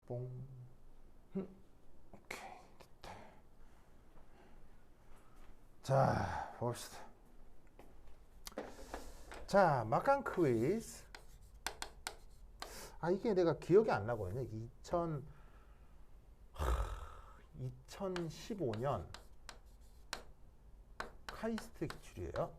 뽕. 오케이, 됐다. 자, 봅시다. 자, 막간 퀴즈. 이게 내가 기억이 안 나거든요. 2015년 카이스트 기출이에요.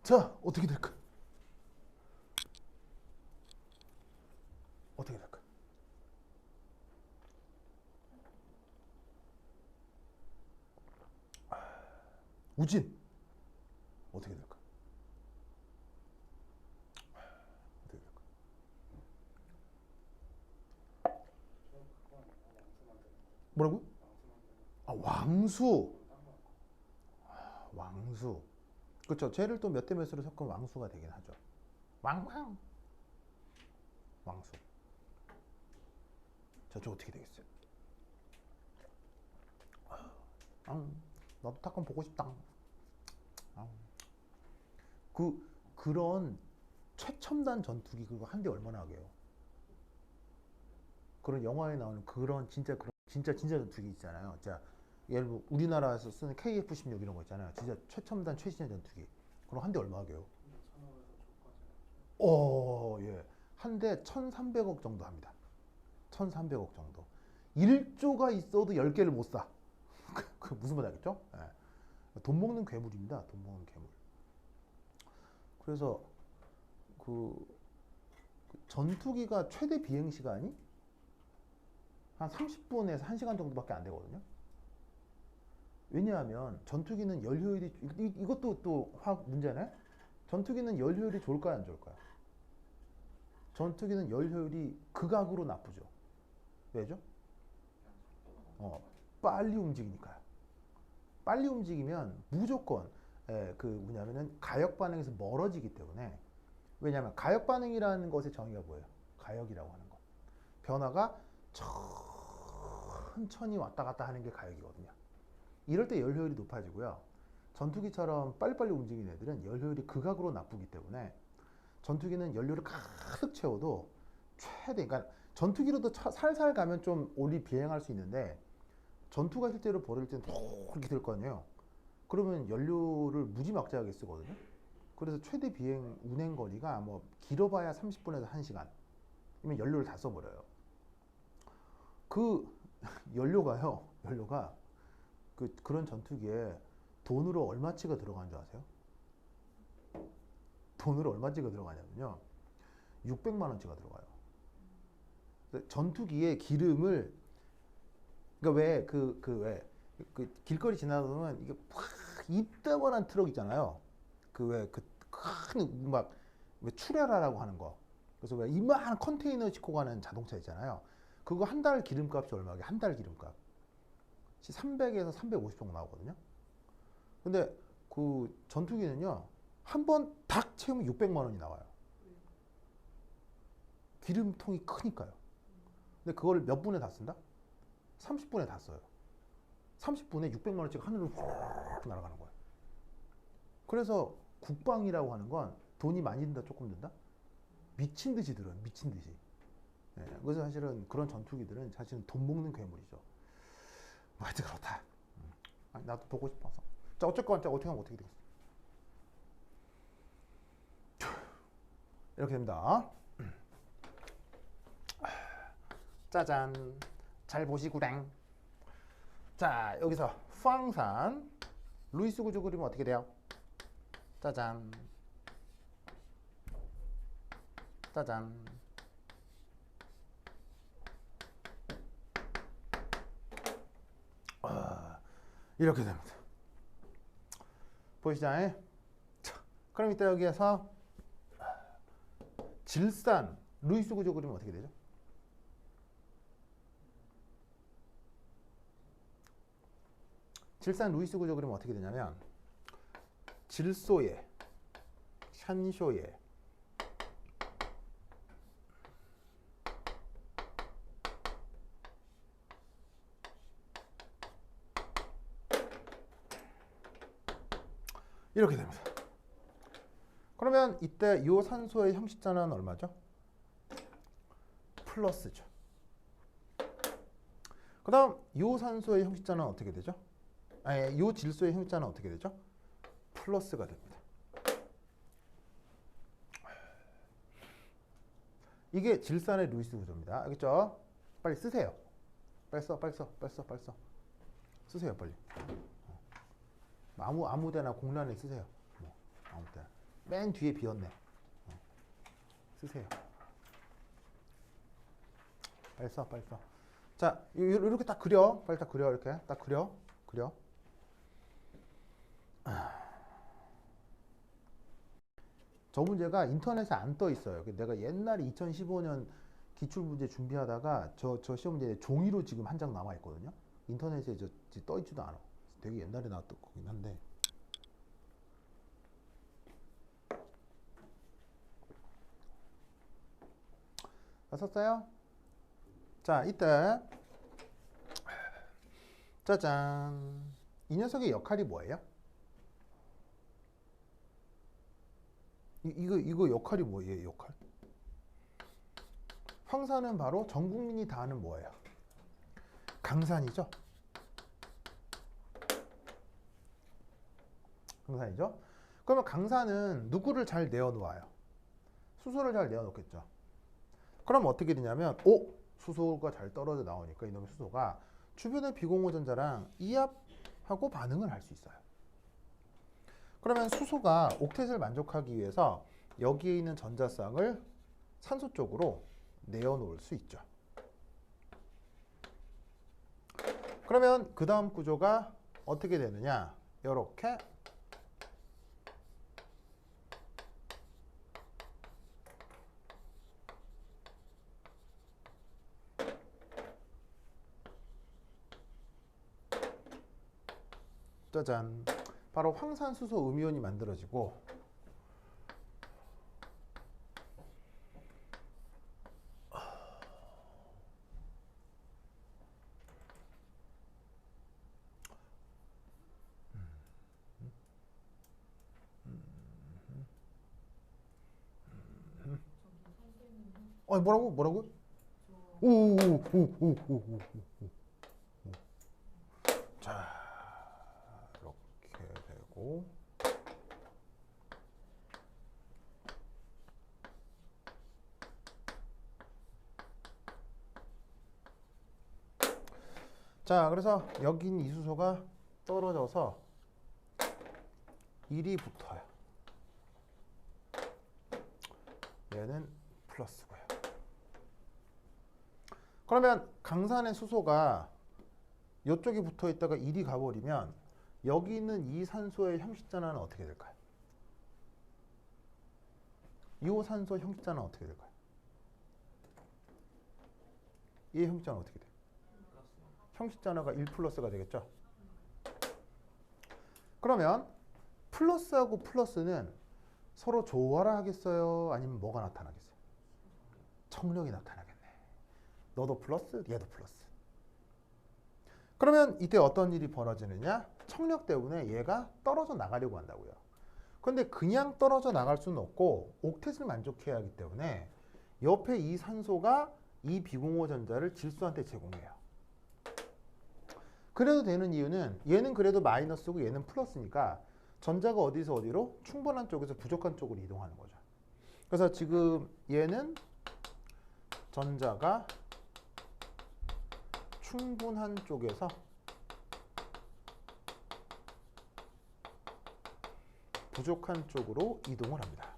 자, 어떻게 될까? 어떻게 될까? 우진, 어떻게 될까? 어떻게 될까? 뭐라고? 왕수. 왕수. 그렇죠. 쟤를 또 몇 대 몇으로 섞으면 왕수가 되긴 하죠. 왕왕. 왕수. 저쪽 어떻게 되겠어요? 나도 탁건 보고 싶다. 그런 최첨단 전투기 그거 한 대 얼마나 하게요? 그런 영화에 나오는 그런 진짜 전투기 있잖아요. 자, 예를 들어 우리나라에서 쓰는 KF-16 이런 거 있잖아요. 진짜 최첨단 최신의 전투기. 그럼 한 대 얼마 하게요? 예. 한 대 1,300억 정도 합니다. 1,300억 정도. 1조가 있어도 10개를 못 사. 그 무슨 말 알겠죠? 예. 돈 먹는 괴물입니다. 돈 먹는 괴물. 그래서 그 전투기가 최대 비행 시간이 한 30분에서 1시간 정도밖에 안 되거든요. 왜냐하면 전투기는 연료율이 이것도 또 화학 문제네. 전투기는 연료율이 좋을까요, 안 좋을까요? 전투기는 연료율이 극악으로 나쁘죠. 왜죠? 빨리 움직이니까요. 빨리 움직이면 무조건 그 뭐냐면은 가역 반응에서 멀어지기 때문에. 왜냐하면 가역 반응이라는 것의 정의가 뭐예요? 가역이라고 하는 거. 변화가 천천히 왔다 갔다 하는 게 가역이거든요. 이럴 때 연료율이 높아지고요. 전투기처럼 빨리빨리 움직이는 애들은 연료율이 극악으로 나쁘기 때문에 전투기는 연료를 가득 채워도 그러니까 전투기로도 살살 가면 좀 오래 비행할 수 있는데 전투가 실제로 벌어질 때는 이렇게 될 거 아니에요. 그러면 연료를 무지막지하게 쓰거든요. 그래서 최대 비행 운행 거리가 뭐 길어봐야 30분에서 1시간. 이면 연료를 다 써버려요. 그 연료가 그런 전투기에 돈으로 얼마치가 들어가는 줄 아세요? 돈으로 얼마치가 들어가냐면요. 600만 원치가 들어가요. 전투기의 기름을 그러니까 왜 길거리 지나다 보면 이게 확 이따만한 트럭 있잖아요. 큰 왜 출애라라고 하는 거. 그래서 왜 이만한 컨테이너 싣고 가는 자동차 있잖아요. 그거 한 달 기름값이 얼마게? 한 달 기름값. 300에서 350 정도 나오거든요. 근데 그 전투기는요. 한 번 딱 채우면 600만 원이 나와요. 기름통이 크니까요. 근데 그걸 몇 분에 다 쓴다? 30분에 다 써요. 30분에 600만 원씩 하늘로 훅 날아가는 거예요. 그래서 국방이라고 하는 건 돈이 많이 든다, 조금 든다? 미친 듯이 들어요. 미친 듯이. 그래서 사실은 그런 전투기들은 사실은 돈 먹는 괴물이죠. 뭐 하여튼 그렇다. 나도 보고 싶어서. 자, 어쨌건 어떻게 하면 어떻게 되겠어? 이렇게 됩니다. 짜잔. 잘 보시구랑. 자, 여기서 후황산 루이스 구조 그리면 어떻게 돼요? 짜잔. 짜잔. 이렇게 됩니다. 보이시죠? 자, 그럼 이따 여기에서 질산 루이스 구조 그리면 어떻게 되죠? 질산 루이스 구조 그리면 어떻게 되냐면 질소에 산쇼에 이렇게 됩니다. 그러면 이때 이 산소의 형식전환은 얼마죠? 플러스죠. 그 다음 이 산소의 형식전환은 어떻게 되죠? 아니, 이 질소의 형식전환은 어떻게 되죠? 플러스가 됩니다. 이게 질산의 루이스 구조입니다. 알겠죠? 빨리 쓰세요. 빨리 써. 쓰세요, 빨리. 아무 데나 공란에 쓰세요. 아무 데나. 맨 뒤에 비었네. 쓰세요. 빨리 써. 자, 이렇게 딱 그려. 빨리 딱 그려. 이렇게 딱 그려. 저 문제가 인터넷에 안 떠 있어요. 내가 옛날에 2015년 기출문제 준비하다가 저 시험 문제 종이로 지금 한 장 남아 있거든요. 인터넷에 떠 있지도 않아. 되게 옛날에 나왔던 거긴 한데. 다 썼어요? 자, 이때 짜잔. 이 녀석의 역할이 뭐예요? 이거 역할이 뭐예요? 역할? 황산은 바로 전 국민이 다 아는 뭐예요? 강산이죠. 강산이죠. 그러면 강산은 누구를 잘 내어놓아요? 수소를 잘 내어놓겠죠. 그럼 어떻게 되냐면 수소가 잘 떨어져 나오니까 이놈의 수소가 주변의 비공유 전자랑 이합하고 반응을 할 수 있어요. 그러면 수소가 옥텟을 만족하기 위해서 여기에 있는 전자쌍을 산소 쪽으로 내어놓을 수 있죠. 그러면 그 다음 구조가 어떻게 되느냐? 이렇게 짜잔. 바로 황산수소 음이온이 만들어지고 뭐라고? 오오오오오오오. 자, 이렇게 되고 자, 그래서 여긴 이 수소가 떨어져서 1이 붙어요. 얘는 플러스고요. 그러면 강산의 수소가 이쪽에 붙어 있다가 1이 가버리면 여기 있는 이 산소의 형식전환은 어떻게 될까요? 이 산소 형식전환은 어떻게 될까요? 이 형식전환은 어떻게 돼요? 형식전환가 1 플러스가 되겠죠? 그러면 플러스하고 플러스는 서로 조화를 하겠어요? 아니면 뭐가 나타나겠어요? 청력이 나타나겠네. 너도 플러스, 얘도 플러스. 그러면 이때 어떤 일이 벌어지느냐? 청력 때문에 얘가 떨어져 나가려고 한다고요. 그런데 그냥 떨어져 나갈 수는 없고 옥텟을 만족해야 하기 때문에 옆에 이 산소가 이 비공유 전자를 질소한테 제공해요. 그래도 되는 이유는 얘는 그래도 마이너스고 얘는 플러스니까 전자가 어디서 어디로? 충분한 쪽에서 부족한 쪽으로 이동하는 거죠. 그래서 지금 얘는 전자가 충분한 쪽에서 부족한 쪽으로 이동을 합니다.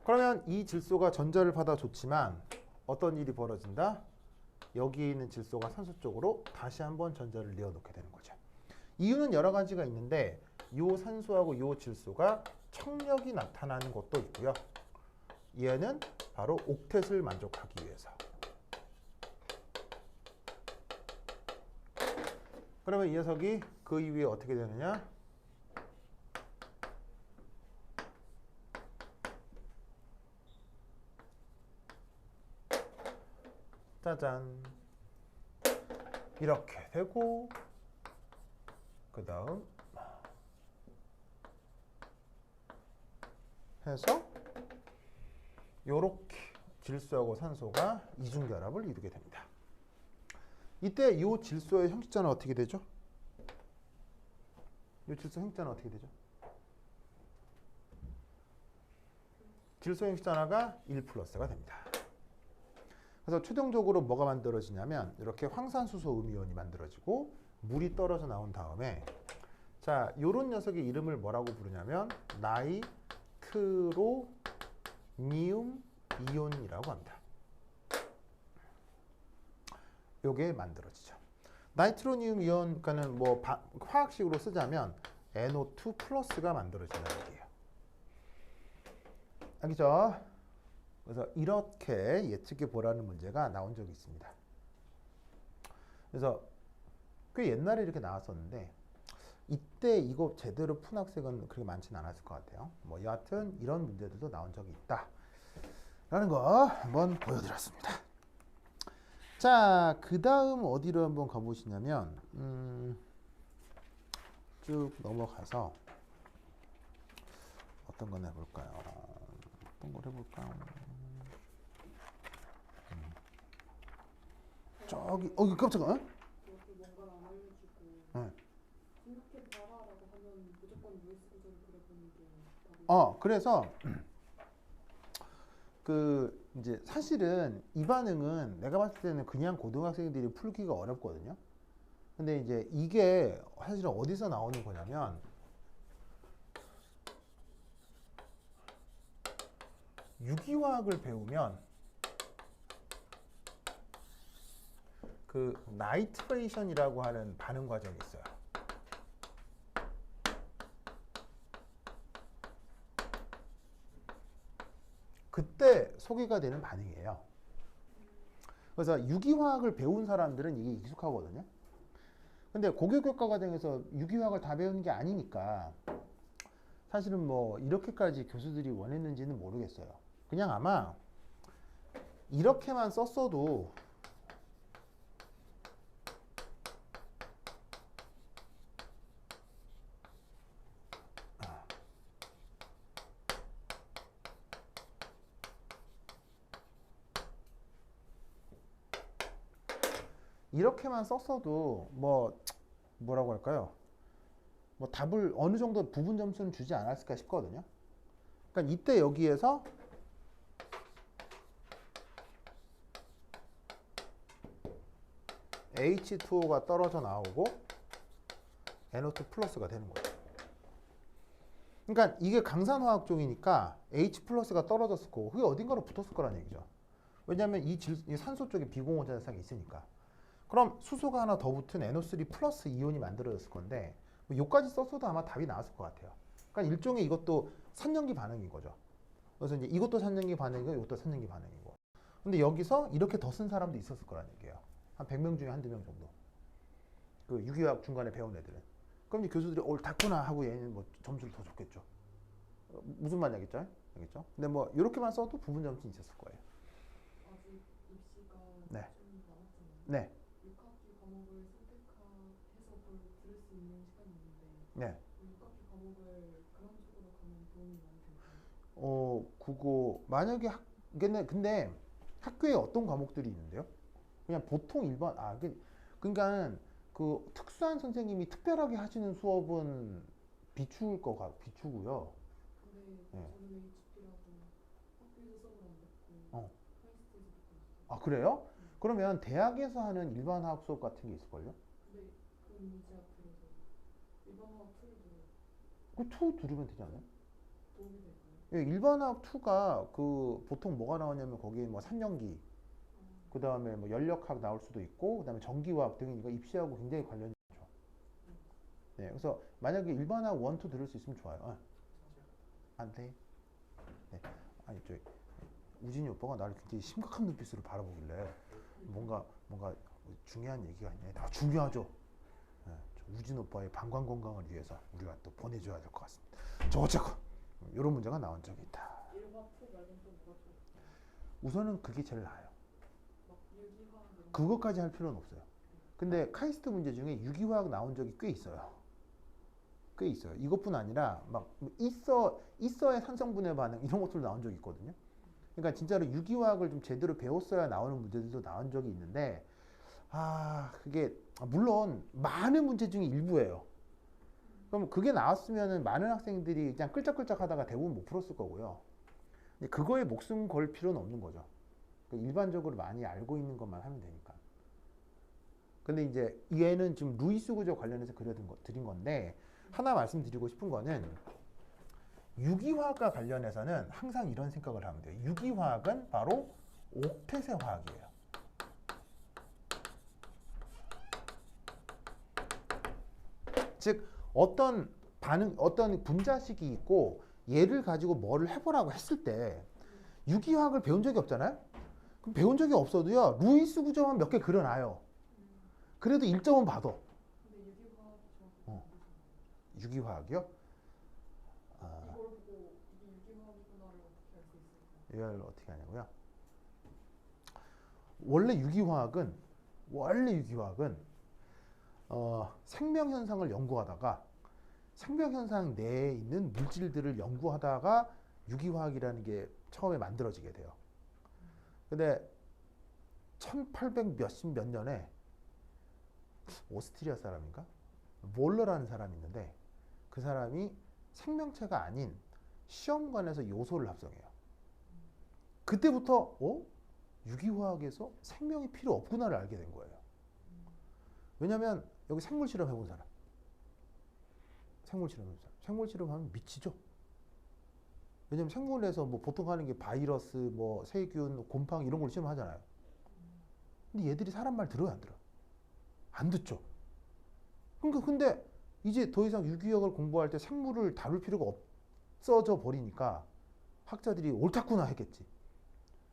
그러면 이 질소가 전자를 받아줬지만 어떤 일이 벌어진다? 여기에 있는 질소가 산소 쪽으로 다시 한번 전자를 내어놓게 되는 거죠. 이유는 여러 가지가 있는데 이 산소하고 이 질소가 청력이 나타나는 것도 있고요. 얘는 바로 옥텟을 만족하기 위해서. 그러면 이 녀석이 그 이후에 어떻게 되느냐? 짜잔. 이렇게 되고 그 다음 해서 요렇게 질소하고 산소가 이중결합을 이루게 됩니다. 이때 이 질소의 형식자는 어떻게 되죠? 이 질소 형식자는 어떻게 되죠? 질소 형식자가 1 플러스가 됩니다. 그래서 최종적으로 뭐가 만들어지냐면 이렇게 황산수소 음이온이 만들어지고 물이 떨어져 나온 다음에 자, 요런 녀석의 이름을 뭐라고 부르냐면 나이트로니움 이온이라고 합니다. 요게 만들어지죠. 나이트로니움 이온, 그러니까는 뭐 화학식으로 쓰자면 NO2 플러스가 만들어진다는 얘기예요. 알겠죠? 그래서 이렇게 예측해 보라는 문제가 나온 적이 있습니다. 그래서 꽤 옛날에 이렇게 나왔었는데 이때 이거 제대로 푼 학생은 그렇게 많지는 않았을 것 같아요. 뭐 여하튼 이런 문제들도 나온 적이 있다 라는 거 한번 보여드렸습니다. 자, 그 다음 어디로 한번 가보시냐면 쭉 넘어가서 어떤 건 해볼까요? 어떤 걸 해볼까? 저기 깜짝아. 뭔가 안 알려주고 네. 생각해 봐라라고 하면 무조건 루이스 구조를 그려보는 게 답이 그래서 그 이제 사실은 이 반응은 내가 봤을 때는 그냥 고등학생들이 풀기가 어렵거든요. 근데 이제 이게 사실은 어디서 나오는 거냐면 유기화학을 배우면 그 나이트레이션이라고 하는 반응 과정이 있어요. 그때 소개가 되는 반응이에요. 그래서 유기화학을 배운 사람들은 이게 익숙하거든요. 근데 고교교과 과정에서 유기화학을 다 배우는 게 아니니까 사실은 뭐 이렇게까지 교수들이 원했는지는 모르겠어요. 그냥 아마 이렇게만 썼어도 이렇게만 썼어도 뭐라고 할까요? 뭐 답을 어느 정도 부분 점수는 주지 않았을까 싶거든요. 그러니까 이때 여기에서 H2O가 떨어져 나오고 NO2 플러스가 되는 거예요. 그러니까 이게 강산화학 쪽이니까 H 플러스가 떨어졌을 거고 그게 어딘가로 붙었을 거라는 얘기죠. 왜냐하면 이 산소 쪽에 비공유자산이 있으니까. 그럼 수소가 하나 더 붙은 NO3 플러스 이온이 만들어졌을 건데 뭐 요까지 썼어도 아마 답이 나왔을 것 같아요. 그러니까 일종의 이것도 산염기 반응인 거죠. 그래서 이제 이것도 산염기 반응이고 이것도 산염기 반응이고. 근데 여기서 이렇게 더 쓴 사람도 있었을 거라는 얘기예요. 한 100명 중에 한두 명 정도. 그 유기화학 중간에 배운 애들은. 그럼 이제 교수들이 옳다구나 하고 얘는 뭐 점수를 더 줬겠죠. 무슨 말인지 알겠죠? 알겠죠? 근데 뭐 이렇게만 써도 부분 점수는 있었을 거예요. 아직 입시가 네. 좀 남았잖아요. 네. 6학기 과목을 선택해서 그걸 들을 수 있는 시간이 있는데 네. 6학기 과목을 그런 쪽으로 가면 도움이 많이 될까요? 그거 만약에 근데 학교에 어떤 과목들이 있는데요? 그냥 보통 일반 그러니까 그 특수한 선생님이 특별하게 하시는 수업은 비추고요. 근데 네. 저는 HP라고 학교에서 수업을 안 듣고 어. 카이스트에서 듣고 있어요. 아, 그래요? 그러면 대학에서 하는 일반 화학 수업 같은 게 있을걸요? 근데 그건 이제 들어서 일반 화학 2를 들어요. 그2 들으면 되지 않아요? 도움이 될까요? 예, 일반 화학 2가 그 보통 뭐가 나오냐면 거기에 뭐 산염기, 그 다음에 뭐 연력학 나올 수도 있고, 그 다음에 전기화학 등이 이거 입시하고 굉장히 관련이 있죠. 네, 그래서 만약에 일반 화학 1, 2 들을 수 있으면 좋아요. 안 돼. 네. 아니, 우진이 오빠가 나를 굉장히 심각한 눈빛으로 바라보길래 뭔가 중요한 얘기가 있네. 중요하죠. 네. 우진 오빠의 방광 건강을 위해서 우리가 또 보내줘야 될 것 같습니다. 저 어쨌건 이런 문제가 나온 적이 있다. 1과 2 말고는 또 뭐가 좋을까요? 우선은 그게 제일 나아요. 막 유기화 이런 거. 그것까지 할 필요는 없어요. 근데 카이스트 문제 중에 유기화학 나온 적이 꽤 있어요. 꽤 있어요. 이것뿐 아니라 막 있어야 산성분해 반응 이런 것들도 나온 적이 있거든요. 그러니까 진짜로 유기화학을 좀 제대로 배웠어야 나오는 문제들도 나온 적이 있는데 그게 물론 많은 문제 중에 일부예요. 그럼 그게 나왔으면은 많은 학생들이 그냥 끌적끌적 하다가 대부분 못 풀었을 거고요. 근데 그거에 목숨 걸 필요는 없는 거죠. 일반적으로 많이 알고 있는 것만 하면 되니까. 근데 이제 얘는 지금 루이스 구조 관련해서 드린 건데 하나 말씀드리고 싶은 거는 유기화학과 관련해서는 항상 이런 생각을 하면 돼요. 유기화학은 바로 옥텟의 화학이에요. 즉 어떤 분자식이 있고 얘를 가지고 뭐를 해보라고 했을 때 유기화학을 배운 적이 없잖아요. 그럼 배운 적이 없어도요 루이스 구조만 몇 개 그려놔요. 그래도 1점은 받아. 근데 유기화학이 정확히 유기화학이요? 이걸 보고 이게 유기화학이구나를 어떻게 알 수 있을까요? 이걸 어떻게 하냐고요? 원래 유기화학은 생명 현상을 연구하다가 생명 현상 내에 있는 물질들을 연구하다가 유기화학이라는 게 처음에 만들어지게 돼요. 근데 1800 몇 년에 오스트리아 사람인가? 몰러라는 사람이 있는데 그 사람이 생명체가 아닌 시험관에서 요소를 합성해요. 그때부터 유기화학에서 생명이 필요 없구나를 알게 된 거예요. 왜냐면 여기 생물 실험 해본 사람. 생물 실험하면 미치죠. 왜냐면 생물에서 뭐 보통 하는 게 바이러스, 뭐 세균, 곰팡이 이런 걸 실험하잖아요. 근데 얘들이 사람 말 들어요, 안 들어? 안 듣죠. 그러니까 근데 이제 더 이상 유기학을 공부할 때 생물을 다룰 필요가 없어져 버리니까 학자들이 옳다구나 했겠지.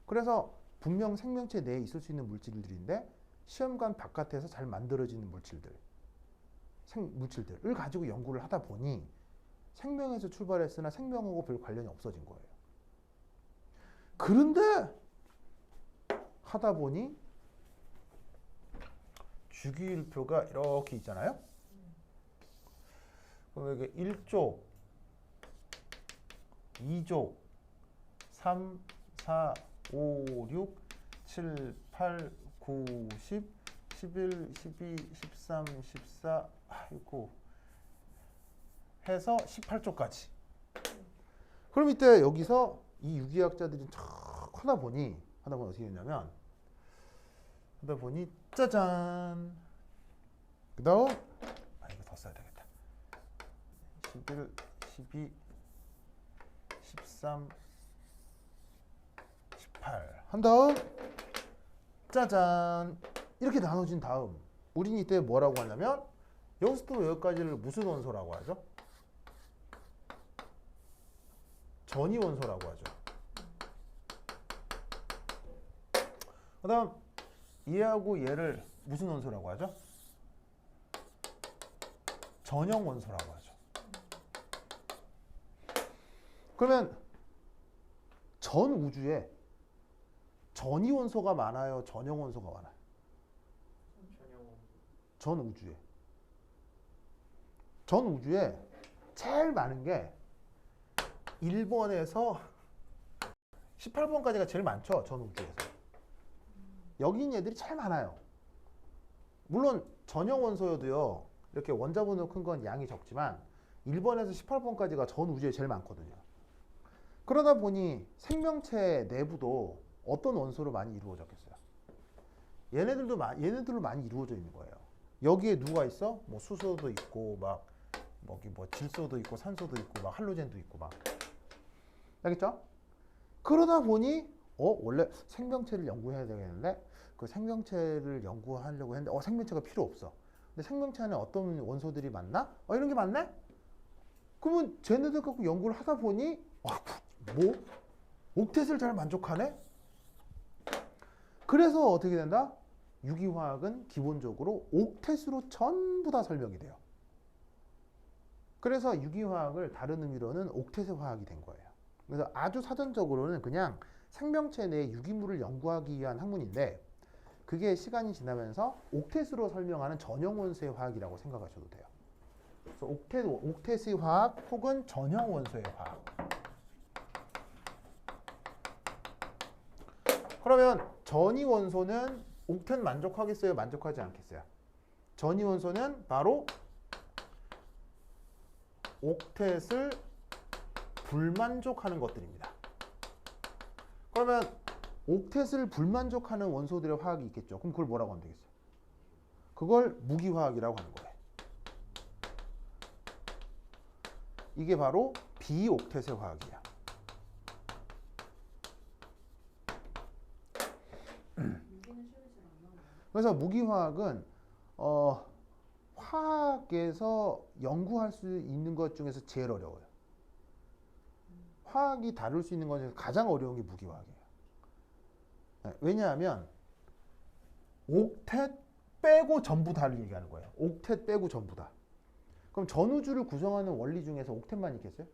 그래서 분명 생명체 내에 있을 수 있는 물질들인데 시험관 바깥에서 잘 만들어지는 물질들을 가지고 연구를 하다 보니 생명에서 출발했으나 생명하고 별 관련이 없어진 거예요. 그런데 하다 보니 주기율표가 이렇게 있잖아요. 그럼 여기 1족, 2족, 3, 4, 5, 6, 7, 8, 9, 10, 11, 12, 13, 14, 아이고 해서 18쪽까지. 그럼 이때 여기서 이 유기학자들이 쫙 하다 보니 어떻게 됐냐면 짜잔. 그 다음 이거 더 써야 되겠다. 11, 12, 13, 18 한 다음 짜잔 이렇게 나눠진 다음 우리는 이때 뭐라고 하냐면 여기서부터 여기까지를 무슨 원소라고 하죠? 전이 원소라고 하죠. 그 다음 얘하고 얘를 무슨 원소라고 하죠? 전형 원소라고 하죠. 그러면 전 우주에 전이 원소가 많아요? 전형 원소가 많아요? 전 우주에 제일 많은 게 1번에서 18번까지가 제일 많죠. 전 우주에서. 여기 있는 애들이 제일 많아요. 물론 전형 원소여도요. 이렇게 원자번호 큰 건 양이 적지만 1번에서 18번까지가 전 우주에 제일 많거든요. 그러다 보니 생명체 내부도 어떤 원소로 많이 이루어졌겠어요? 얘네들로 많이 이루어져 있는 거예요. 여기에 누가 있어? 뭐 수소도 있고 뭐 질소도 있고 산소도 있고 막 할로젠도 있고 막. 알겠죠? 그러다 보니 원래 생명체를 연구해야 되겠는데 그 생명체를 연구하려고 했는데 생명체가 필요 없어. 근데 생명체 안에 어떤 원소들이 많나? 이런 게 많네? 그러면 쟤네들 갖고 연구를 하다 보니 옥텟을 잘 만족하네? 그래서 어떻게 된다? 유기화학은 기본적으로 옥텟으로 전부 다 설명이 돼요. 그래서 유기화학을 다른 의미로는 옥텟의 화학이 된 거예요. 그래서 아주 사전적으로는 그냥 생명체 내 유기물을 연구하기 위한 학문인데 그게 시간이 지나면서 옥텟으로 설명하는 전형 원소의 화학이라고 생각하셔도 돼요. 그래서 옥텟의 화학 혹은 전형 원소의 화학. 그러면 전이 원소는 옥텟 만족하겠어요? 만족하지 않겠어요? 전이 원소는 바로 옥텟을 불만족하는 것들입니다. 그러면 옥텟을 불만족하는 원소들의 화학이 있겠죠. 그럼 그걸 뭐라고 하면 되겠어요? 그걸 무기화학이라고 하는 거예요. 이게 바로 비옥텟의 화학이야. 유기는 시험에 잘 안 나오나요? 그래서 무기화학은 화학에서 연구할 수 있는 것 중에서 제일 어려워요. 화학이 다룰 수 있는 것 중에서 가장 어려운 게 무기화학이에요. 네, 왜냐하면 옥텟 빼고 전부 다를 얘기하는 거예요. 옥텟 빼고 전부 다. 그럼 전우주를 구성하는 원리 중에서 옥텟만 있겠어요?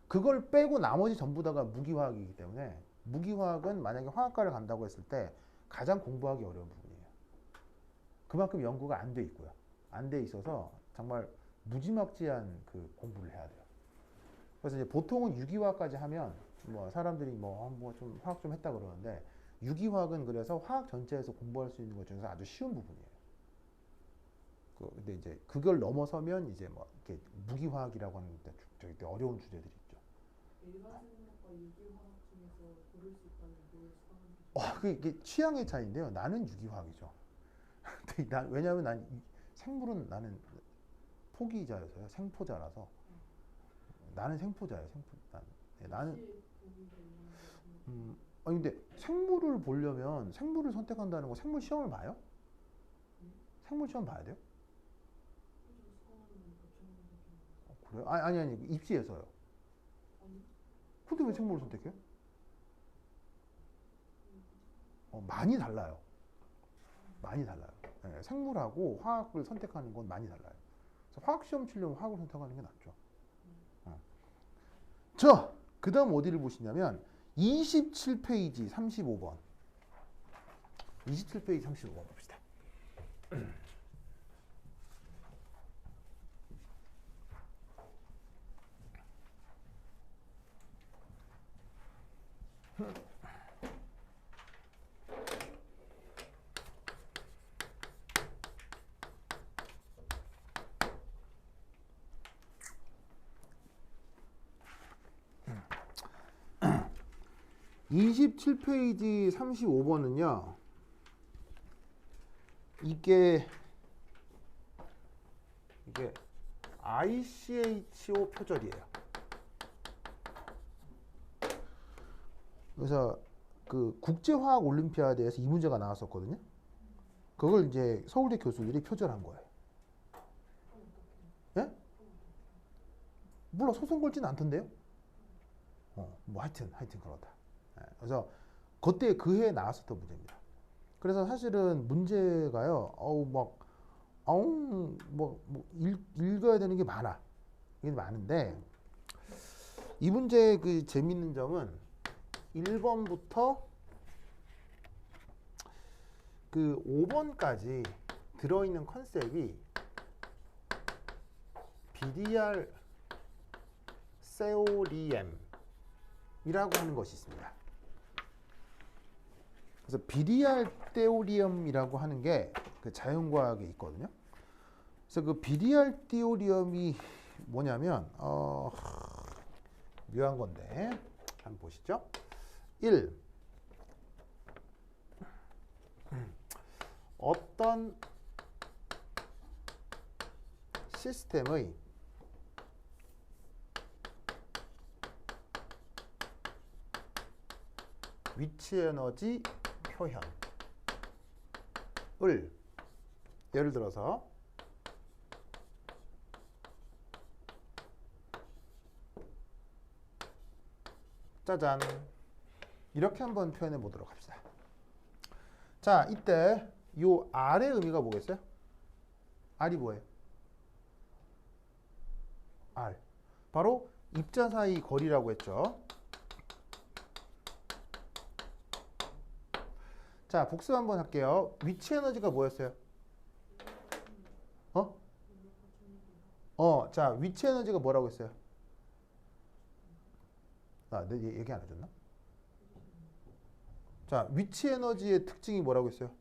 그걸 빼고 나머지 전부 다가 무기화학이기 때문에 무기화학은 만약에 화학과를 간다고 했을 때 가장 공부하기 어려운 부분이에요. 그만큼 연구가 안 돼 있고요. 안 돼 있어서 정말 무지막지한 그 공부를 해야 돼요. 그래서 이제 보통은 유기화학까지 하면 뭐 사람들이 뭐 좀 화학 좀 했다 그러는데 유기화학은 그래서 화학 전체에서 공부할 수 있는 것 중에서 아주 쉬운 부분이에요. 근데 이제 그걸 넘어서면 이제 뭐 이렇게 무기화학이라고 하는 저기 어려운 주제들이 있죠. 일반 생물학과 유기화학 중에서 고를 수 있다면 뭘 수강하는 게 그게 취향의 차이인데요. 나는 유기화학이죠. 근데 왜냐하면 생물은 나는 포기자여서요. 생포자라서 나는 생포자예요. 나는 혹시 보기 되는 아니 근데 생물을 보려면 생물을 선택한다는 거 생물 시험을 봐요? 생물 시험 봐야 돼요? 수강하는 거죠? 그래요? 아니 입시에서요. 아니 근데 왜 생물을 선택해요? 많이 달라요. 많이 달라요. 네, 생물하고 화학을 선택하는 건 많이 달라요. 그래서 화학 시험 치려면 화학을 선택하는 게 낫죠. 자, 그 다음 어디를 보시냐면 27페이지 35번. 27페이지 35번 봅시다. (27페이지) 35번은요 이게 ICHO 표절이에요. 그래서 그 국제화학 올림피아드에서 이 문제가 나왔었거든요. 그걸 이제 서울대 교수들이 표절한 거예요. 예? 몰라, 소송 걸지는 않던데요. 뭐 하여튼 그렇다. 예, 그래서 그때 그 해에 나왔었던 문제입니다. 그래서 사실은 문제가요, 읽어야 되는 게 많아. 이게 많은데, 이 문제의 그 재밌는 점은 1번부터 그 5번까지 들어있는 컨셉이 BDR 세오리엠이라고 하는 것이 있습니다. 그래서 BDR 테오리엄이라고 하는 게 그 자연과학에 있거든요. 그래서 그 BDR 테오리엄이 뭐냐면 묘한 건데 한번 보시죠. 1. 어떤 시스템의 위치 에너지 표현을 예를 들어서 짜잔 이렇게 한번 표현해 보도록 합시다. 자, 이때 요 R의 의미가 뭐겠어요? R이 뭐예요? R. 바로 입자 사이 거리라고 했죠. 자, 복습 한번 할게요. 위치 에너지가 뭐였어요? 자, 위치 에너지가 뭐라고 했어요? 내 얘기 안 해줬나? 자, 위치 에너지의 특징이 뭐라고 했어요?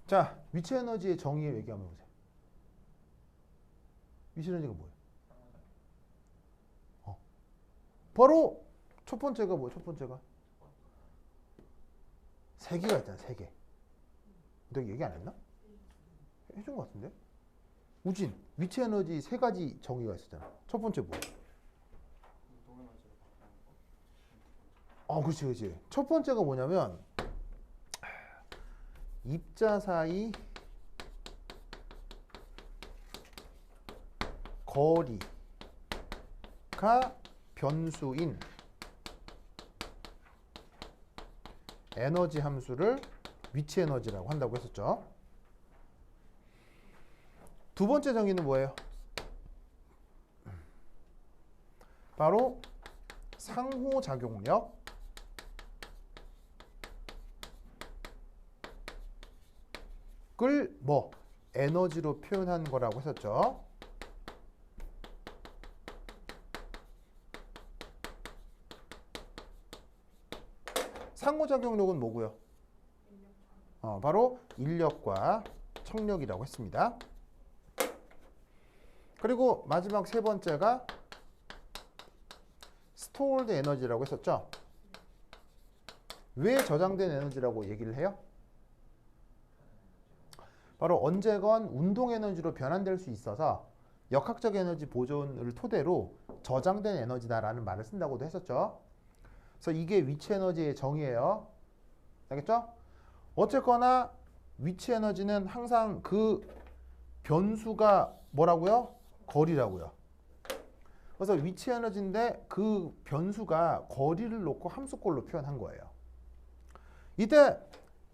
자, 위치 에너지의 정의 얘기 한번 보세요. 위치 에너지가 뭐예요? 바로 첫 번째가 뭐예요? 첫 번째가 세 개가 있잖아, 세 개. 내가 얘기 안 했나? 해준 것 같은데? 우진, 위치 에너지 세 가지 정의가 있었잖아. 첫 번째 뭐야? 그렇지, 그렇지. 첫 번째가 뭐냐면 입자 사이 거리가 변수인 에너지 함수를 위치 에너지라고 한다고 했었죠. 두 번째 정의는 뭐예요? 바로 상호작용력을 에너지로 표현한 거라고 했었죠. 상호작용력은 뭐고요? 바로 인력과 청력이라고 했습니다. 그리고 마지막 세 번째가 스토어드 에너지라고 했었죠. 왜 저장된 에너지라고 얘기를 해요? 바로 언제건 운동 에너지로 변환될 수 있어서 역학적 에너지 보존을 토대로 저장된 에너지다라는 말을 쓴다고도 했었죠. 그래서 이게 위치 에너지의 정의예요. 알겠죠? 어쨌거나 위치 에너지는 항상 그 변수가 뭐라고요? 거리라고요. 그래서 위치 에너지인데 그 변수가 거리를 놓고 함수꼴로 표현한 거예요. 이때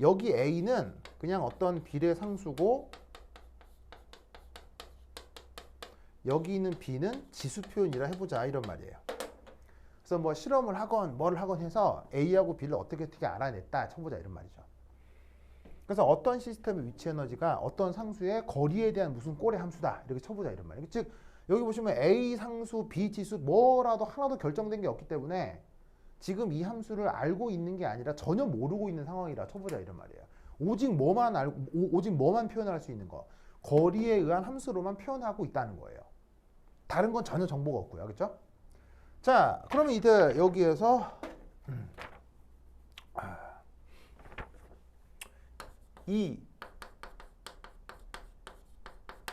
여기 A는 그냥 어떤 비례상수고 여기 있는 B는 지수 표현이라 해보자 이런 말이에요. 그래서 뭐 실험을 하건 뭘 하건 해서 A하고 B를 어떻게 알아냈다 쳐보자 이런 말이죠. 그래서 어떤 시스템의 위치 에너지가 어떤 상수의 거리에 대한 무슨 꼴의 함수다 이렇게 쳐보자 이런 말이에요. 즉 여기 보시면 A 상수, B 지수 뭐라도 하나도 결정된 게 없기 때문에 지금 이 함수를 알고 있는 게 아니라 전혀 모르고 있는 상황이라 쳐보자 이런 말이에요. 오직 뭐만 표현할 수 있는 거, 거리에 의한 함수로만 표현하고 있다는 거예요. 다른 건 전혀 정보가 없고요. 그렇죠? 자, 그러면 이제 여기에서 이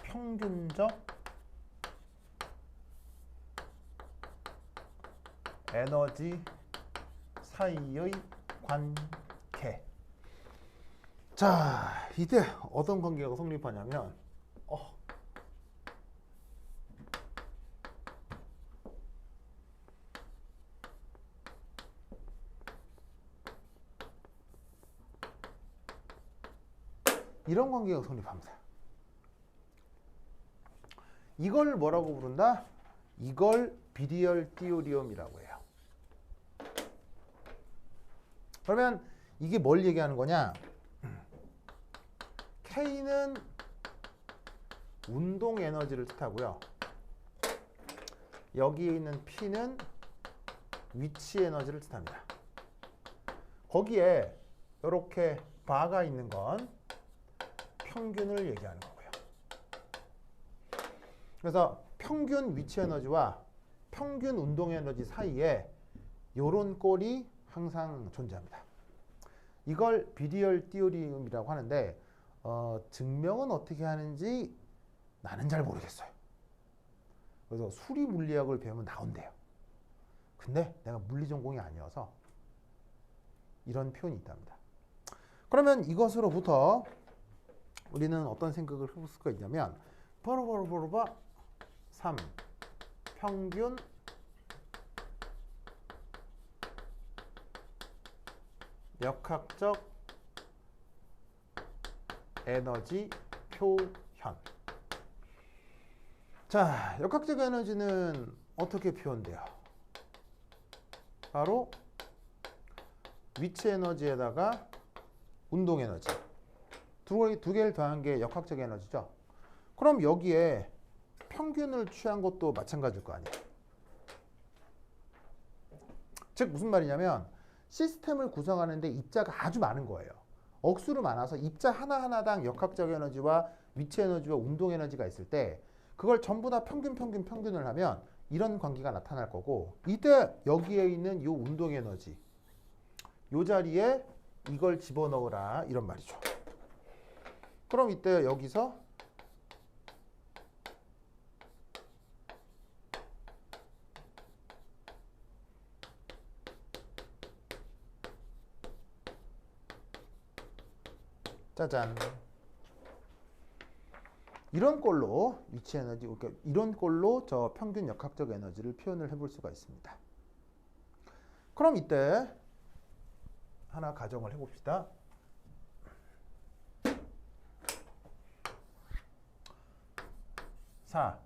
평균적 에너지 사이의 관계. 자, 이때 어떤 관계가 성립하냐면 이런 관계가 성립합니다. 이걸 뭐라고 부른다? 이걸 비리얼 띠오리움이라고 해요. 그러면 이게 뭘 얘기하는 거냐? K는 운동 에너지를 뜻하고요. 여기에 있는 P는 위치 에너지를 뜻합니다. 거기에 이렇게 바가 있는 건 평균을 얘기하는 거고요. 그래서 평균 위치 에너지와 평균 운동 에너지 사이에 이런 꼴이 항상 존재합니다. 이걸 비리얼 띠오리움이라고 하는데 증명은 어떻게 하는지 나는 잘 모르겠어요. 그래서 수리 물리학을 배우면 나온대요. 근데 내가 물리 전공이 아니어서 이런 표현이 있답니다. 그러면 이것으로부터 우리는 어떤 생각을 해볼 수가 있냐면 바로 3 평균 역학적 에너지 표현. 자, 역학적 에너지는 어떻게 표현돼요? 바로 위치 에너지에다가 운동 에너지. 두 개를 더한 게 역학적 에너지죠. 그럼 여기에 평균을 취한 것도 마찬가지일 거 아니에요. 즉 무슨 말이냐면 시스템을 구성하는데 입자가 아주 많은 거예요. 억수로 많아서 입자 하나하나당 역학적 에너지와 위치 에너지와 운동 에너지가 있을 때 그걸 전부 다 평균을 하면 이런 관계가 나타날 거고, 이때 여기에 있는 이 운동 에너지 이 자리에 이걸 집어넣으라 이런 말이죠. 그럼 이때 여기서 짜잔, 이런 꼴로 위치 에너지, 그러니까 이런 꼴로 저 평균 역학적 에너지를 표현을 해볼 수가 있습니다. 그럼 이때 하나 가정을 해봅시다. 자,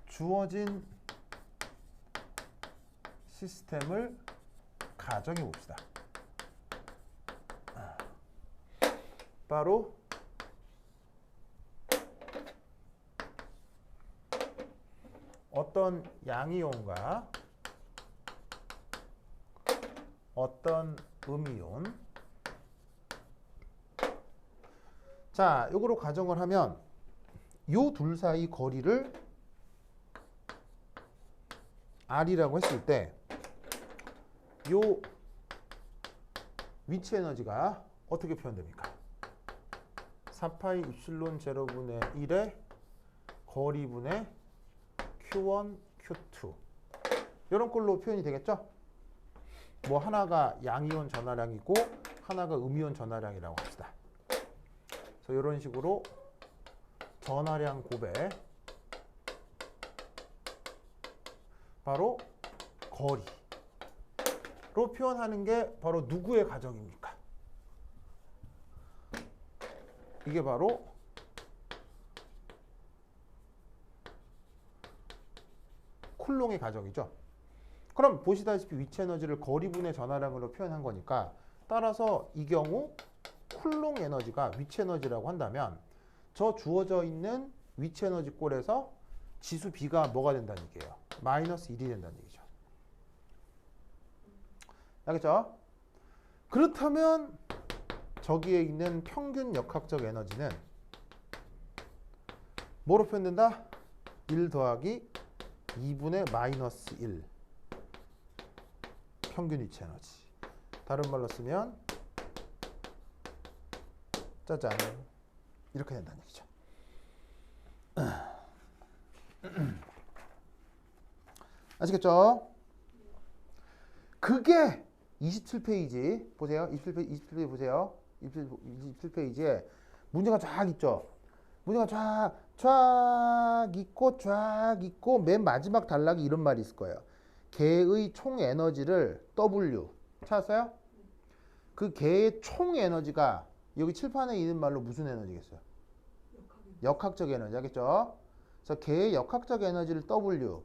주어진 시스템을 가정해 봅시다. 바로 어떤 양이온과 어떤 음이온. 자, 요거로 가정을 하면 요 둘 사이 거리를 R이라고 했을 때 요 위치 에너지가 어떻게 표현됩니까? 4파이 입실론 제로분의 1의 거리분의 Q1, Q2 이런 꼴로 표현이 되겠죠? 뭐 하나가 양이온 전하량이고 하나가 음이온 전하량이라고 합시다. 그래서 이런 식으로 전하량 곱해 바로 거리로 표현하는 게 바로 누구의 가정입니까? 이게 바로 쿨롱의 가정이죠. 그럼 보시다시피 위치 에너지를 거리분의 전하량으로 표현한 거니까, 따라서 이 경우 쿨롱 에너지가 위치 에너지라고 한다면 저 주어져 있는 위치 에너지 꼴에서 지수 B가 뭐가 된다는 얘기예요? 마이너스 1이 된다는 얘기죠. 알겠죠? 그렇다면 저기에 있는 평균 역학적 에너지는 뭐로 표현된다? 1 더하기 2분의 마이너스 1 평균 위치 에너지. 다른 말로 쓰면 짜잔, 이렇게 된다는 얘기죠. 아시겠죠? 그게 27페이지 보세요. 27페이지 보세요. 27페이지에 문제가 쫙 있죠. 문제가 쫙 있고 맨 마지막 단락에 이런 말이 있을 거예요. 개의 총 에너지를 W 찾았어요? 그 개의 총 에너지가 여기 칠판에 있는 말로 무슨 에너지겠어요? 역학적 에너지. 알겠죠? 그래서 개의 역학적 에너지를 W,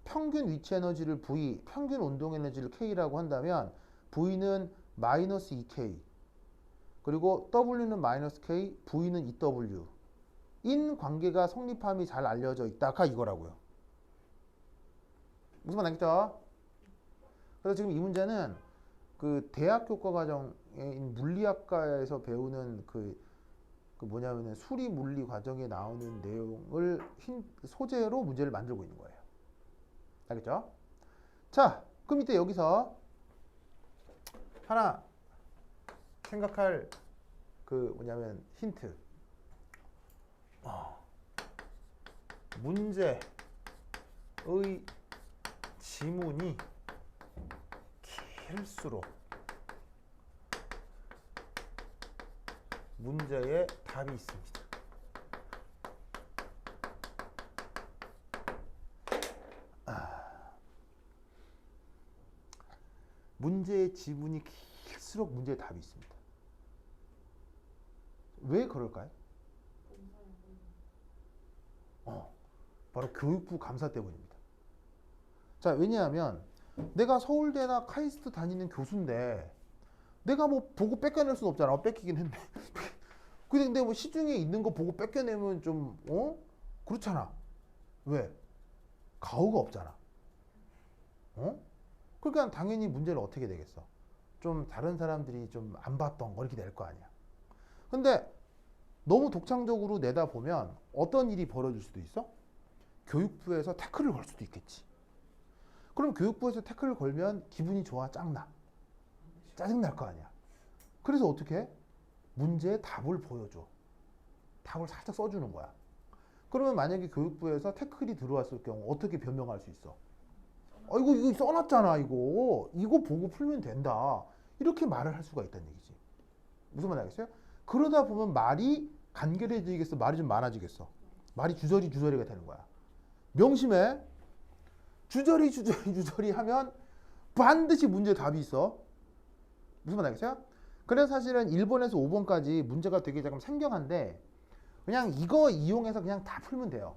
평균 위치 에너지를 V, 평균 운동 에너지를 K라고 한다면 V는 마이너스 2K, 그리고 W는 마이너스 K, V는 2W 인 관계가 성립함이 잘 알려져 있다가 이거라고요. 무슨 말 알겠죠? 그래서 지금 이 문제는 그 대학 교과 과정인 물리학과에서 배우는 그 뭐냐면은 수리 물리 과정에 나오는 내용을 소재로 문제를 만들고 있는 거예요. 알겠죠? 자, 그럼 이때 여기서 하나 생각할 그 뭐냐면 힌트. 문제의 지문이 길수록 문제에 답이 있습니다. 문제의 지문이 길수록 문제의 답이 있습니다. 왜 그럴까요? 바로 교육부 감사 때문입니다. 자, 왜냐하면 내가 서울대나 카이스트 다니는 교수인데 내가 뭐 보고 뺏겨낼 수는 없잖아. 뺏기긴 했네. 근데 뭐 시중에 있는 거 보고 뺏겨내면 좀 그렇잖아. 왜? 가오가 없잖아. 그러니까 당연히 문제를 어떻게 되겠어? 좀 다른 사람들이 좀 안 봤던 거 이렇게 낼 거 아니야. 근데 너무 독창적으로 내다 보면 어떤 일이 벌어질 수도 있어? 교육부에서 태클을 걸 수도 있겠지. 그럼 교육부에서 태클을 걸면 기분이 좋아, 짱나? 짜증날 거 아니야. 그래서 어떻게 해? 문제의 답을 보여줘. 답을 살짝 써주는 거야. 그러면 만약에 교육부에서 태클이 들어왔을 경우 어떻게 변명할 수 있어? 이거 써놨잖아, 이거 보고 풀면 된다. 이렇게 말을 할 수가 있다는 얘기지. 무슨 말 알겠어요? 그러다 보면 말이 간결해지겠어? 말이 좀 많아지겠어? 말이 주저리가 되는 거야. 명심해. 주저리 하면 반드시 문제에 답이 있어. 무슨 말 알겠어요? 그래서 사실은 1번에서 5번까지 문제가 되게 조금 생경한데 그냥 이거 이용해서 그냥 다 풀면 돼요.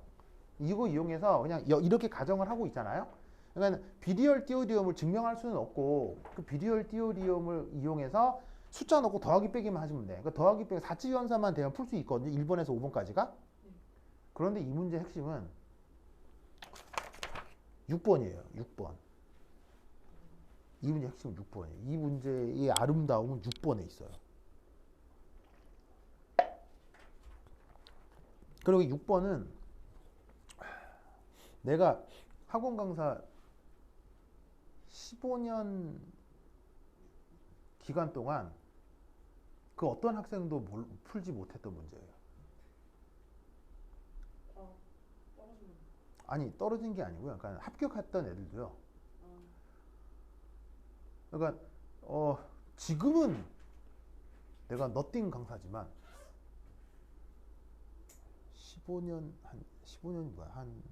이거 이용해서 그냥 이렇게 가정을 하고 있잖아요. 그러니까 비리얼 띠오리엄을 증명할 수는 없고 그 비리얼 띠오리엄을 이용해서 숫자 넣고 더하기 빼기만 하시면 돼. 그러니까 더하기 빼기 사치연산만 되면 풀 수 있거든요. 1번에서 5번까지가. 그런데 이 문제의 핵심은 6번이에요. 6번. 이 문제의 핵심은 6번이에요. 이 문제의 아름다움은 6번에 있어요. 그리고 6번은 내가 학원 강사 15년 기간 동안 그 어떤 학생도 풀지 못했던 문제예요. 떨어지는. 아니, 떨어진 게 아니고요. 그러니까 합격했던 애들도요. 그러니까 지금은 내가 너띵 강사지만 15년이 뭐야? 한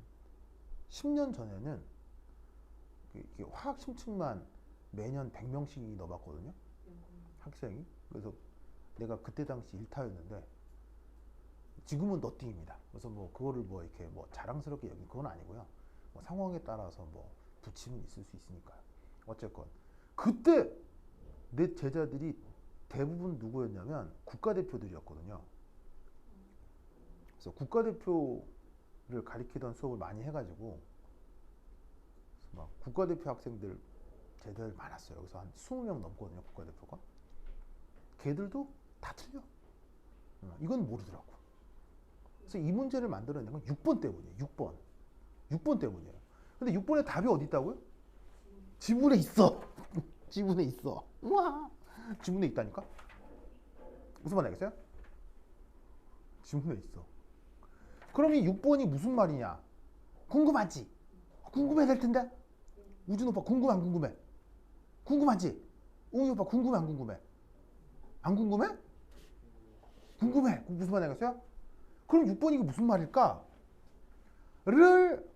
10년 전에는 이게 화학 심층만 매년 100명씩 넣어봤거든요. 학생이. 그래서 내가 그때 당시 1타였는데 지금은 너띵입니다. 그래서 뭐 그거를 뭐 이렇게 뭐 자랑스럽게 여긴 그건 아니고요. 뭐 상황에 따라서 뭐 부침은 있을 수 있으니까요. 어쨌건 그때 내 제자들이 대부분 누구였냐면 국가대표들이었거든요. 그래서 국가대표를 가리키던 수업을 많이 해가지고 막 국가대표 학생들 제자들 많았어요. 그래서 한 20명 넘거든요. 국가대표가. 걔들도 다 틀려. 이건 모르더라고. 그래서 이 문제를 만들어낸 건 6번 때문이에요. 6번 때문이에요. 근데 6번에 답이 어디 있다고요? 지문에 있어. 지문에 있어. 우와. 지문에 있다니까? 무슨 말 알겠어요? 지문에 있어. 그럼 이 6번이 무슨 말이냐? 궁금하지? 궁금해야 될 텐데? 우준 오빠 궁금해 안 궁금해? 궁금하지? 웅이 오빠 궁금해 안 궁금해? 안 궁금해? 궁금해. 무슨 말 알겠어요? 그럼 6번이 이게 무슨 말일까? 를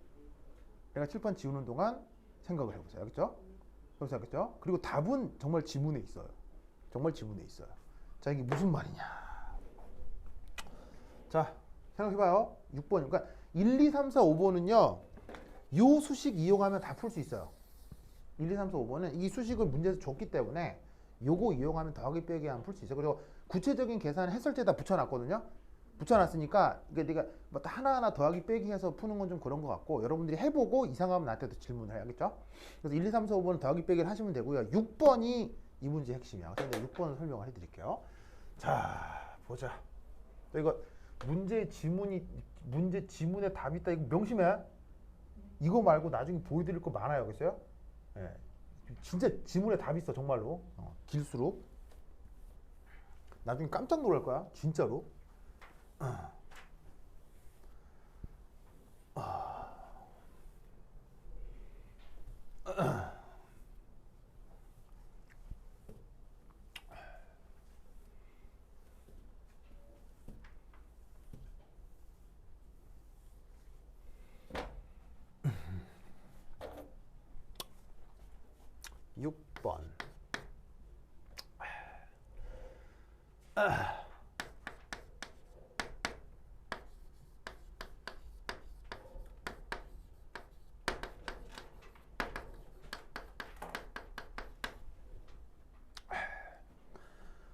내가 칠판 지우는 동안 생각을 해보세요. 알겠죠? 여기서 알겠죠? 그리고 답은 정말 지문에 있어요. 정말 지문에 있어요. 자, 이게 무슨 말이냐? 자, 생각해봐요. 6번. 그러니까 1, 2, 3, 4, 5번은요. 요 수식 이용하면 다 풀 수 있어요. 1, 2, 3, 4, 5번은 이 수식을 문제에서 줬기 때문에 요거 이용하면 더하기 빼기 하면 풀 수 있어요. 그리고 구체적인 계산 해설지에다 붙여놨거든요. 붙여놨으니까 이게 내가 뭐 하나하나 더하기 빼기 해서 푸는 건 좀 그런 것 같고 여러분들이 해보고 이상하면 나한테도 질문을 해야겠죠. 그래서 1, 2, 3, 4, 5번은 더하기 빼기를 하시면 되고요. 6번이 이 문제의 핵심이야. 그래서 6번을 설명을 해드릴게요. 자, 보자. 이거 문제 지문에 답이 있다. 이거 명심해. 이거 말고 나중에 보여드릴 거 많아요. 알겠어요? 예. 진짜 지문에 답이 있어. 정말로. 길수록. 나중에 깜짝 놀랄 거야. 진짜로. 6번.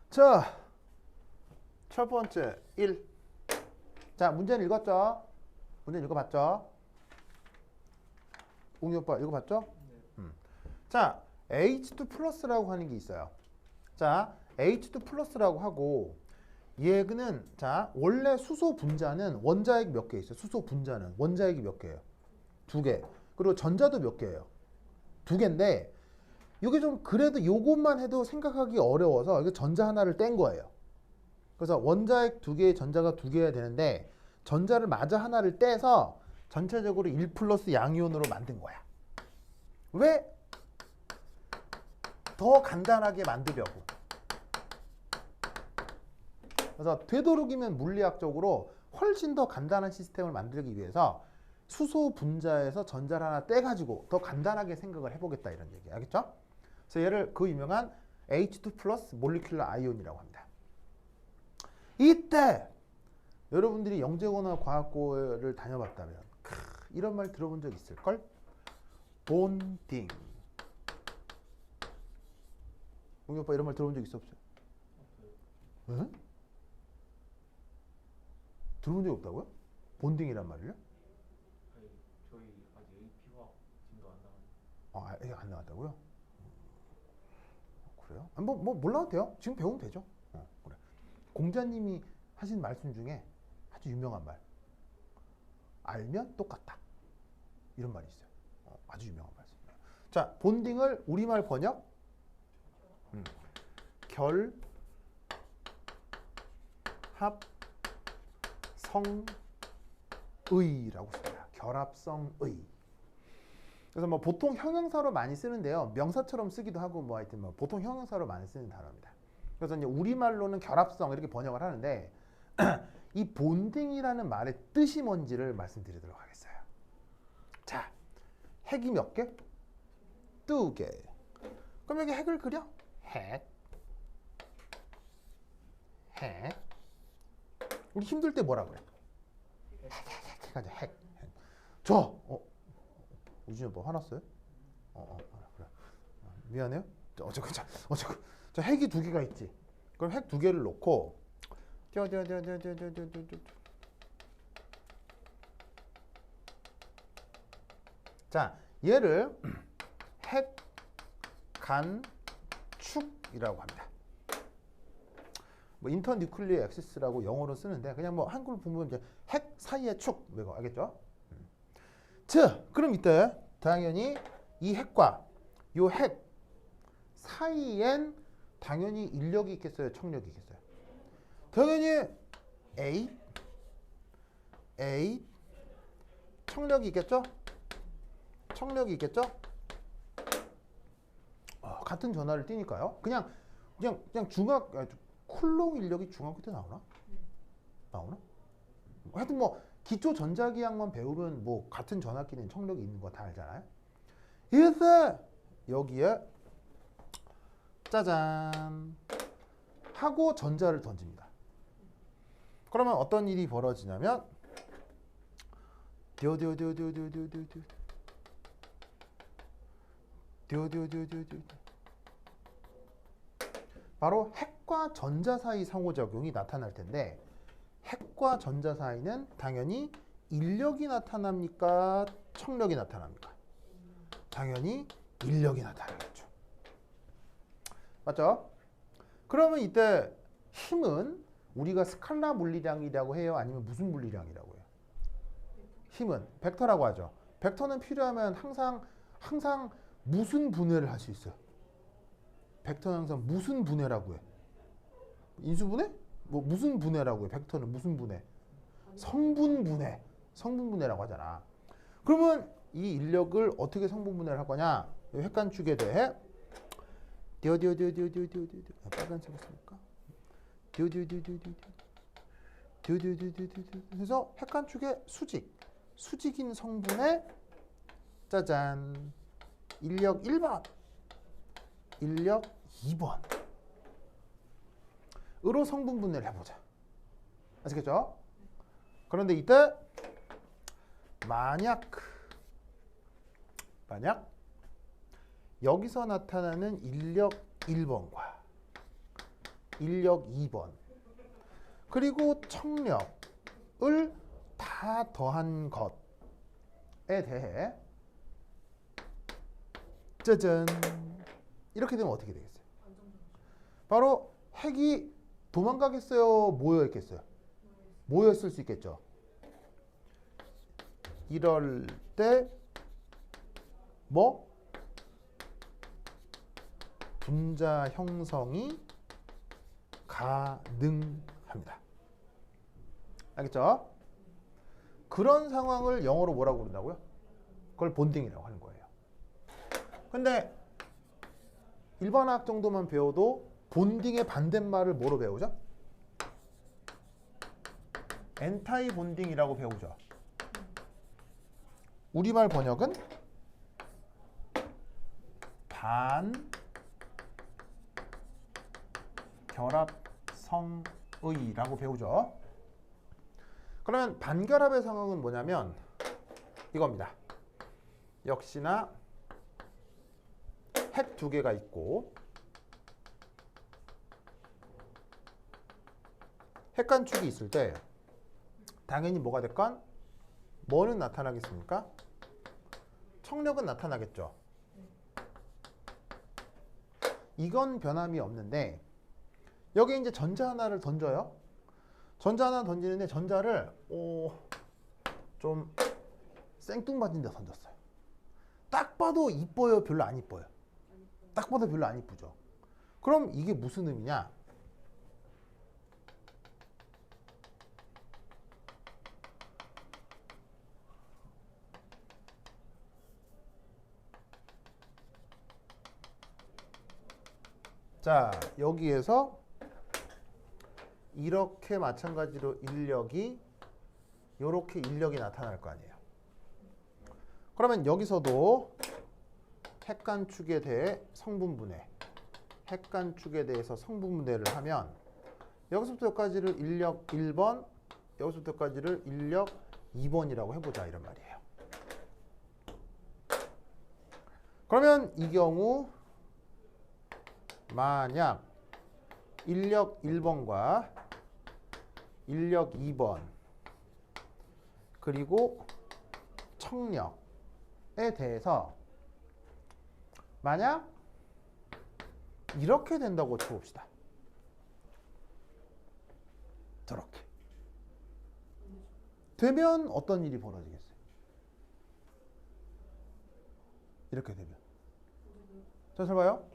자, 첫 번째 1. 자, 문제는 읽었죠? 문제 읽어봤죠? 웅이 오빠 읽어봤죠? 자, H2 플러스라고 하는 게 있어요. 자, H2 플러스라고 하고 얘는 자, 원래 수소 분자는 원자핵 몇 개 있어요? 수소 분자는 원자핵이 몇 개예요? 2개. 그리고 전자도 몇 개예요? 2개인데 이게 좀 그래도 요것만 해도 생각하기 어려워서 이거 전자 하나를 뗀 거예요. 그래서 원자핵 2개에 전자가 2개여야 되는데 전자를 마저 하나를 떼서 전체적으로 1 플러스 양이온으로 만든 거야. 왜? 더 간단하게 만들려고. 그래서 되도록이면 물리학적으로 훨씬 더 간단한 시스템을 만들기 위해서 수소 분자에서 전자를 하나 떼가지고 더 간단하게 생각을 해보겠다 이런 얘기. 알겠죠? 그래서 얘를 그 유명한 H2 플러스 몰리큘러 아이온이라고 합니다. 이때 여러분들이 영재고나 과학고를 다녀봤다면 이런 말 들어본 적 있을걸? 본딩. 우리 오빠 이런 말 들어본 적 있어 없어요? 응? 들어본 적 없다고요? 본딩이란 말을요? 아니, 저희 아직 AP 화학 진도 안 나왔는데. 아, 애가 안 나왔다고요? 그래요? 뭐 몰라도 돼요. 지금 배우면 되죠. 그래. 공자님이 하신 말씀 중에 아주 유명한 말. 알면 똑같다. 이런 말이 있어요. 아주 유명한 말씀이에요. 자, 본딩을 우리말 번역. 결, 합, 성, 의라고 씁니다. 결합성의. 그래서 뭐 보통 형용사로 많이 쓰는데요. 명사처럼 쓰기도 하고 뭐 하여튼 뭐 보통 형용사로 많이 쓰는 단어입니다. 그래서 이제 우리말로는 결합성 이렇게 번역을 하는데 이 본딩이라는 말의 뜻이 뭔지를 말씀드리도록 하겠어요. 자, 핵이 몇 개? 2개. 그럼 여기 핵을 그려? 핵. 핵. 우리 힘들 때 뭐라 그래? 핵. 핵. 우진이 오빠 화났어요? 그래. 미안해요. 저 핵이 2개가 있지. 그럼 핵 2개를 놓고 자, 얘를 핵, 간, 축이라고 합니다. 뭐 인터뉴클리어 액시스라고 영어로 쓰는데 그냥 뭐 한글로 보면 이제 핵 사이의 축 이거 알겠죠? 자, 그럼 이때 당연히 이 핵과 요 핵 사이엔 당연히 인력이 있겠어요, 청력이 있겠어요? 당연히 A 청력이 있겠죠? 청력이 있겠죠? 같은 전하를 띄니까요. 그냥 쿨롱 인력이 중학교 때 나오나? 나오나? 하여튼 뭐 기초 전자기학만 배우면 뭐 같은 전압끼리는 청력이 있는 거 다 알잖아요. 이래서 여기에 짜잔 하고 전자를 던집니다. 그러면 어떤 일이 벌어지냐면 바로 핵과 전자 사이 상호작용이 나타날 텐데 핵과 전자 사이는 당연히 인력이 나타납니까? 청력이 나타납니까? 당연히 인력이 나타나겠죠. 맞죠? 그러면 이때 힘은 우리가 스칼라 물리량이라고 해요? 아니면 무슨 물리량이라고 해요? 힘은 벡터라고 하죠. 벡터는 필요하면 항상 무슨 분해를 할 수 있어요? 벡터는 항상 무슨 분해라고 해? 인수분해? 뭐 무슨 분해라고 해? 벡터는 무슨 분해? 성분 분해. 성분 분해라고 하잖아. 그러면 이 인력을 어떻게 성분 분해를 할 거냐? 핵간축에 대해 빨간색 있습니까? 그래서 핵간축의 수직인 성분의 짜잔 인력 1번 인력 2번으로 성분분해를 해보자. 아시겠죠? 그런데 이때 만약 여기서 나타나는 인력 1번과 인력 2번 그리고 청력을 다 더한 것에 대해 짜잔 이렇게 되면 어떻게 되겠어요? 바로 핵이 도망가겠어요? 모여있겠어요? 모여있을 수 있겠죠. 이럴 때 뭐? 분자 형성이 가능합니다. 알겠죠? 그런 상황을 영어로 뭐라고 부른다고요? 그걸 본딩이라고 하는 거예요. 근데 일반화학 정도만 배워도 본딩의 반대말을 뭐로 배우죠? 엔타이 본딩이라고 배우죠. 우리말 번역은 반결합성의라고 배우죠. 그러면 반결합의 상황은 뭐냐면 이겁니다. 역시나 핵 두 개가 있고 핵간축이 있을 때 당연히 뭐가 됐건 뭐는 나타나겠습니까? 청력은 나타나겠죠. 이건 변함이 없는데 여기 이제 전자 하나를 던져요. 전자 하나 던지는데 전자를 좀 생뚱맞은 데 던졌어요. 딱 봐도 이뻐요? 별로 안 이뻐요? 딱 봐도 별로 안 이쁘죠. 그럼 이게 무슨 의미냐? 자, 여기에서 이렇게 마찬가지로 인력이 이렇게 인력이 나타날 거 아니에요. 그러면 여기서도 핵간축에 대해 성분분해, 핵간축에 대해서 성분분해를 하면 여기서부터 여기까지를 인력 1번, 여기서부터 여기까지를 인력 2번이라고 해보자 이런 말이에요. 그러면 이 경우 만약 인력 1번과 인력 2번 그리고 청력에 대해서 만약 이렇게 된다고 쳐봅시다. 저렇게 되면 어떤 일이 벌어지겠어요? 이렇게 되면 자, 잘 봐요.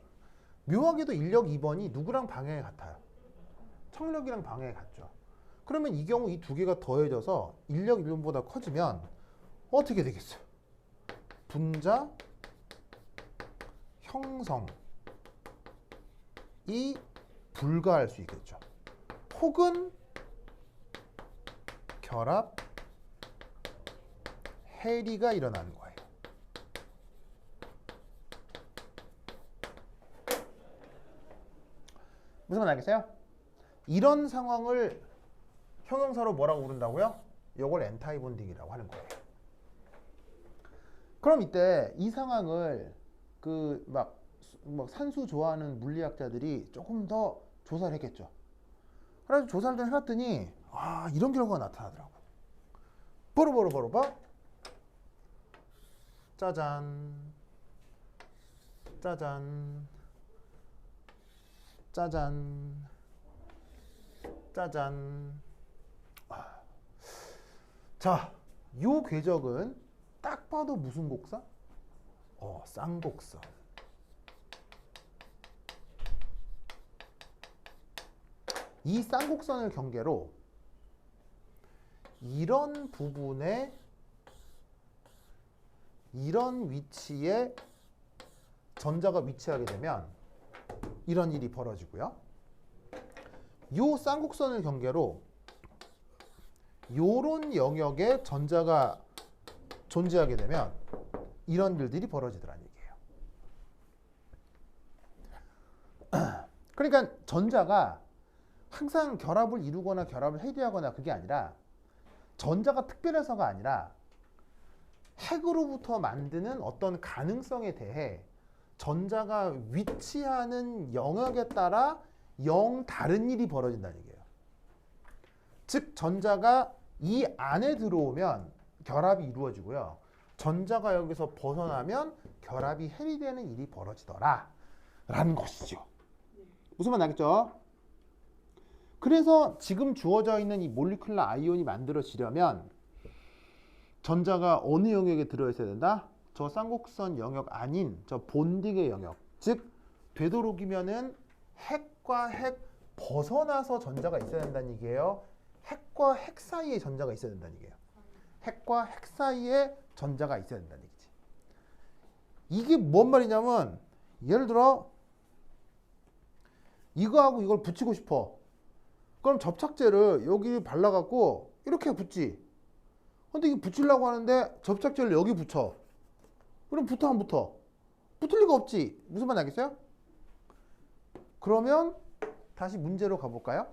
묘하게도 인력 2번이 누구랑 방향이 같아요? 청력이랑 방향이 같죠. 그러면 이 경우 이 두 개가 더해져서 인력 1번보다 커지면 어떻게 되겠어요? 분자 형성이 불가할 수 있겠죠. 혹은 결합 해리가 일어나는 거예요. 무슨 말 알겠어요? 이런 상황을 형용사로 뭐라고 부른다고요? 이걸 엔타이 본딩이라고 하는 거예요. 그럼 이때 이 상황을 그 막 산수 좋아하는 물리학자들이 조금 더 조사를 했겠죠. 그래서 조사를 좀 해봤더니 이런 결과가 나타나더라고. 봐. 짜잔. 짜잔. 짜잔. 짜잔. 자, 요 궤적은 딱 봐도 무슨 곡선? 쌍곡선. 이 쌍곡선을 경계로 이런 부분에 이런 위치에 전자가 위치하게 되면 이런 일이 벌어지고요. 요 쌍곡선을 경계로 요런 영역에 전자가 존재하게 되면 이런 일들이 벌어지더란 얘기예요. 그러니까 전자가 항상 결합을 이루거나 결합을 해제하거나 그게 아니라 전자가 특별해서가 아니라 핵으로부터 만드는 어떤 가능성에 대해 전자가 위치하는 영역에 따라 영 다른 일이 벌어진다는 얘기예요. 즉 전자가 이 안에 들어오면 결합이 이루어지고요. 전자가 여기서 벗어나면 결합이 해리되는 일이 벌어지더라 라는 것이죠. 무슨 말 나겠죠? 그래서 지금 주어져 있는 이 몰리큘러 아이온이 만들어지려면 전자가 어느 영역에 들어있어야 된다? 저 쌍곡선 영역 아닌 저 본딩의 영역, 즉 되도록이면은 핵과 핵 벗어나서 전자가 있어야 된다는 얘기예요. 핵과 핵 사이에 전자가 있어야 된다는 얘기예요. 핵과 핵 사이에 전자가 있어야 된다는 얘기지. 이게 뭔 말이냐면 예를 들어 이거하고 이걸 붙이고 싶어. 그럼 접착제를 여기 발라갖고 이렇게 붙지. 근데 이게 붙이려고 하는데 접착제를 여기 붙여. 그럼 붙어 안 붙어? 붙을 리가 없지. 무슨 말 알겠어요? 그러면 다시 문제로 가볼까요?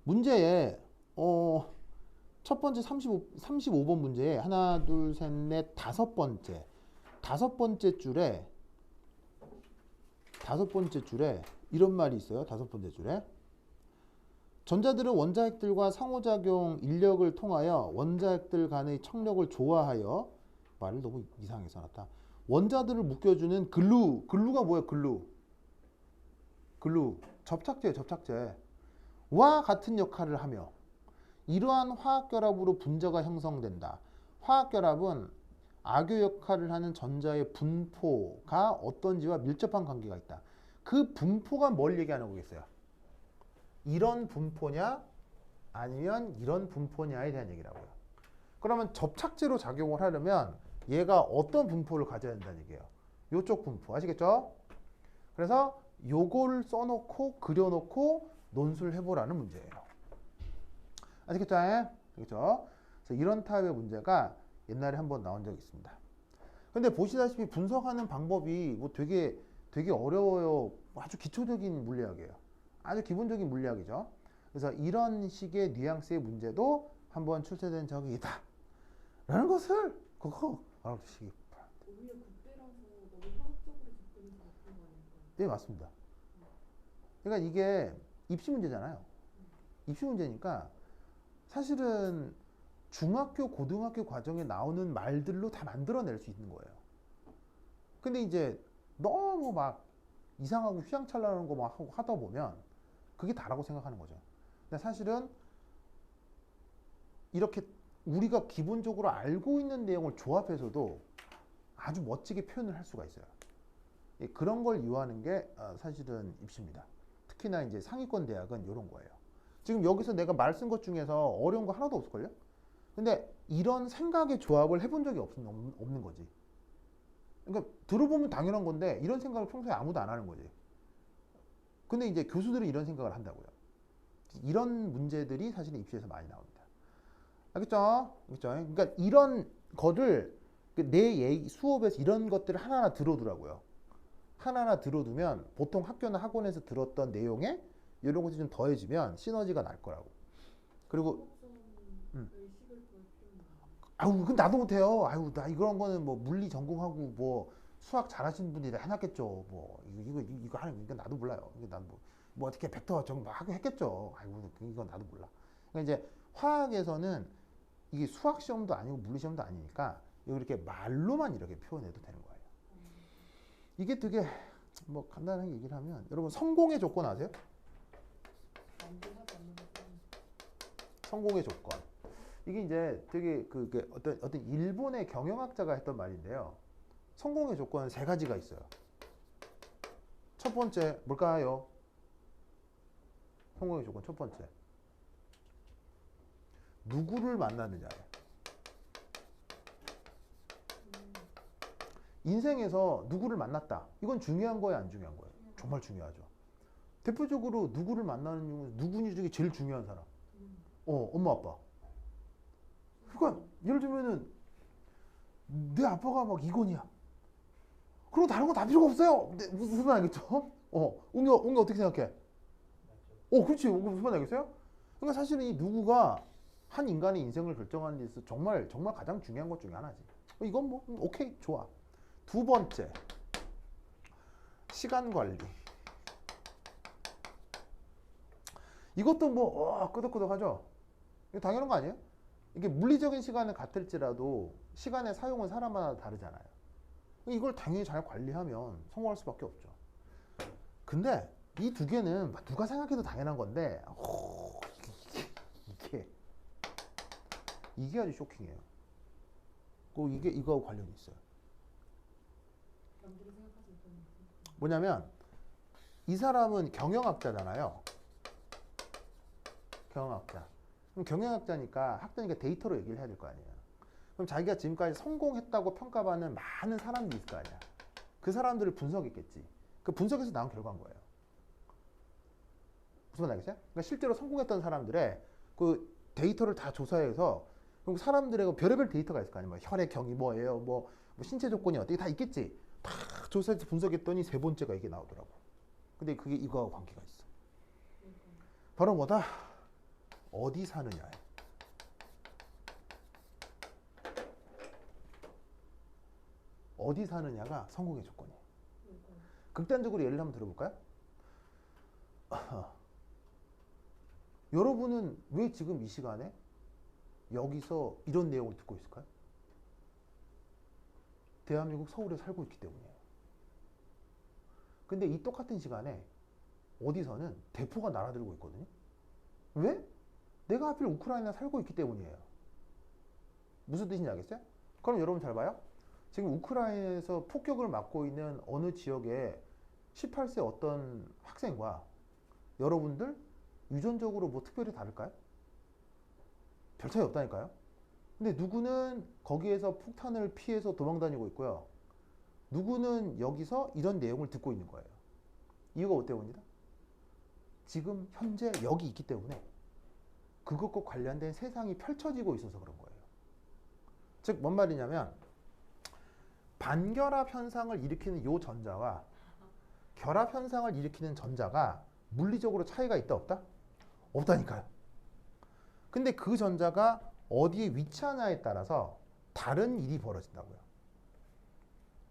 문제에 첫 번째 35번 문제에 하나 둘 셋 넷 다섯 번째 줄에 이런 말이 있어요. 다섯 번째 줄에 전자들은 원자핵들과 상호작용 인력을 통하여 원자핵들 간의 청력을 조화하여 말을 너무 이상하게 써놨다. 원자들을 묶여주는 글루가 뭐야? 글루 접착제와 같은 역할을 하며 이러한 화학결합으로 분자가 형성된다. 화학결합은 악유 역할을 하는 전자의 분포가 어떤지와 밀접한 관계가 있다. 그 분포가 뭘 얘기하는 거겠어요? 이런 분포냐 아니면 이런 분포냐에 대한 얘기라고요. 그러면 접착제로 작용을 하려면 얘가 어떤 분포를 가져야 된다는 얘기예요. 요쪽 분포 아시겠죠? 그래서 요걸 써놓고 그려놓고 논술을 해보라는 문제예요. 아시겠죠? 알겠죠? 그래서 이런 타입의 문제가 옛날에 한번 나온 적이 있습니다. 근데 보시다시피 분석하는 방법이 뭐 되게 어려워요. 아주 기초적인 물리학이에요. 아주 기본적인 물리학이죠. 그래서 이런 식의 뉘앙스의 문제도 한번 출제된 적이 있다. 라는 것을 그거 알아두시기 바랍니다. 오히려 그때라서 너무 화학적으로 접근해서 나쁜 거 아닐까요? 네, 맞습니다. 그러니까 이게 입시 문제잖아요. 입시 문제니까 사실은 중학교, 고등학교 과정에 나오는 말들로 다 만들어낼 수 있는 거예요. 근데 이제 너무 막 이상하고 휘황찬란한 거 막 하다 보면 그게 다라고 생각하는 거죠. 근데 사실은 이렇게 우리가 기본적으로 알고 있는 내용을 조합해서도 아주 멋지게 표현을 할 수가 있어요. 그런 걸 이용하는 게 사실은 입시입니다. 특히나 이제 상위권 대학은 이런 거예요. 지금 여기서 내가 말 쓴 것 중에서 어려운 거 하나도 없을걸요? 근데 이런 생각의 조합을 해본 적이 없는 거지. 그러니까 들어보면 당연한 건데 이런 생각을 평소에 아무도 안 하는 거지. 근데 이제 교수들은 이런 생각을 한다고요. 이런 문제들이 사실은 입시에서 많이 나옵니다. 알겠죠? 알겠죠? 그러니까 이런 거를 내 수업에서 이런 것들을 하나하나 들어두라고요. 하나하나 들어두면 보통 학교나 학원에서 들었던 내용에 이런 것이 좀 더해지면 시너지가 날 거라고. 그리고 의식을 볼 필요는 아유, 그 나도 못해요. 아유, 나 이런 거는 뭐 물리 전공하고 뭐 수학 잘하시는 분들이 다 해놨겠죠. 뭐 이거 하는 이거 나도 몰라요. 이거 난 뭐 어떻게 벡터 정뭐 하고 했겠죠. 아이고, 이건 나도 몰라. 그러니까 이제 화학에서는 이게 수학 시험도 아니고 물리 시험도 아니니까 이렇게 말로만 이렇게 표현해도 되는 거예요. 이게 되게 뭐 간단하게 얘기를 하면 여러분 성공의 조건 아세요? 남들하지 않는 것은 성공의 조건. 이게 이제 되게 그 어떤 일본의 경영학자가 했던 말인데요. 성공의 조건은 세 가지가 있어요. 첫 번째 뭘까요? 성공의 조건 첫 번째. 누구를 만나느냐예요. 인생에서 누구를 만났다. 이건 중요한 거예요, 안 중요한 거예요? 정말 중요하죠. 대표적으로 누구를 만나는 중에 누구 중에 제일 중요한 사람? 엄마, 아빠. 그러니까 예를 들면은 내 아빠가 막 이건희야. 그리고 다른 거 다 필요가 없어요. 근데 무슨 말 알겠죠? 웅이 어떻게 생각해? 그렇지. 무슨 말 알겠어요? 그러니까 사실은 이 누구가 한 인간의 인생을 결정하는 데 있어서 정말 정말 가장 중요한 것 중에 하나지. 이건 뭐 오케이 좋아. 두 번째 시간 관리. 이것도 뭐 끄덕끄덕하죠. 이거 당연한 거 아니에요? 이게 물리적인 시간은 같을지라도 시간의 사용은 사람마다 다르잖아요. 이걸 당연히 잘 관리하면 성공할 수밖에 없죠. 근데 이 두 개는 누가 생각해도 당연한 건데 이게 아주 쇼킹해요. 이게 이거하고 관련이 있어요. 남들이 생각하지 못하는 거. 뭐냐면 이 사람은 경영학자잖아요. 경영학자. 그럼 경영학자니까 학자니까 데이터로 얘기를 해야 될 거 아니에요. 그럼 자기가 지금까지 성공했다고 평가받는 많은 사람들이 있을 거 아니야. 그 사람들을 분석했겠지. 그 분석에서 나온 결과인 거예요. 무슨 말이겠어요? 그러니까 실제로 성공했던 사람들의 그 데이터를 다 조사해서 그리고 사람들의 별의별 데이터가 있을 거 아니에요. 뭐 혈액형이 뭐예요, 뭐 신체 조건이 어떻게 다 있겠지. 다 조사해서 분석했더니 세 번째가 이게 나오더라고. 근데 그게 이거하고 관계가 있어. 바로 뭐다? 어디 사느냐예요. 어디 사느냐가 성공의 조건이에요. 극단적으로 예를 한번 들어볼까요? 여러분은 왜 지금 이 시간에 여기서 이런 내용을 듣고 있을까요? 대한민국 서울에 살고 있기 때문이에요. 근데 이 똑같은 시간에 어디서는 대포가 날아들고 있거든요. 왜? 내가 하필 우크라이나에 살고 있기 때문이에요. 무슨 뜻인지 알겠어요? 그럼 여러분 잘 봐요. 지금 우크라이나에서 폭격을 맞고 있는 어느 지역의 18세 어떤 학생과 여러분들 유전적으로 뭐 특별히 다를까요? 별 차이 없다니까요. 근데 누구는 거기에서 폭탄을 피해서 도망다니고 있고요. 누구는 여기서 이런 내용을 듣고 있는 거예요. 이유가 뭐 때문이다? 지금 현재 여기 있기 때문에 그것과 관련된 세상이 펼쳐지고 있어서 그런 거예요. 즉, 뭔 말이냐면 반결합 현상을 일으키는 요 전자와 결합 현상을 일으키는 전자가 물리적으로 차이가 있다 없다? 없다니까요. 근데 그 전자가 어디에 위치하냐에 따라서 다른 일이 벌어진다고요.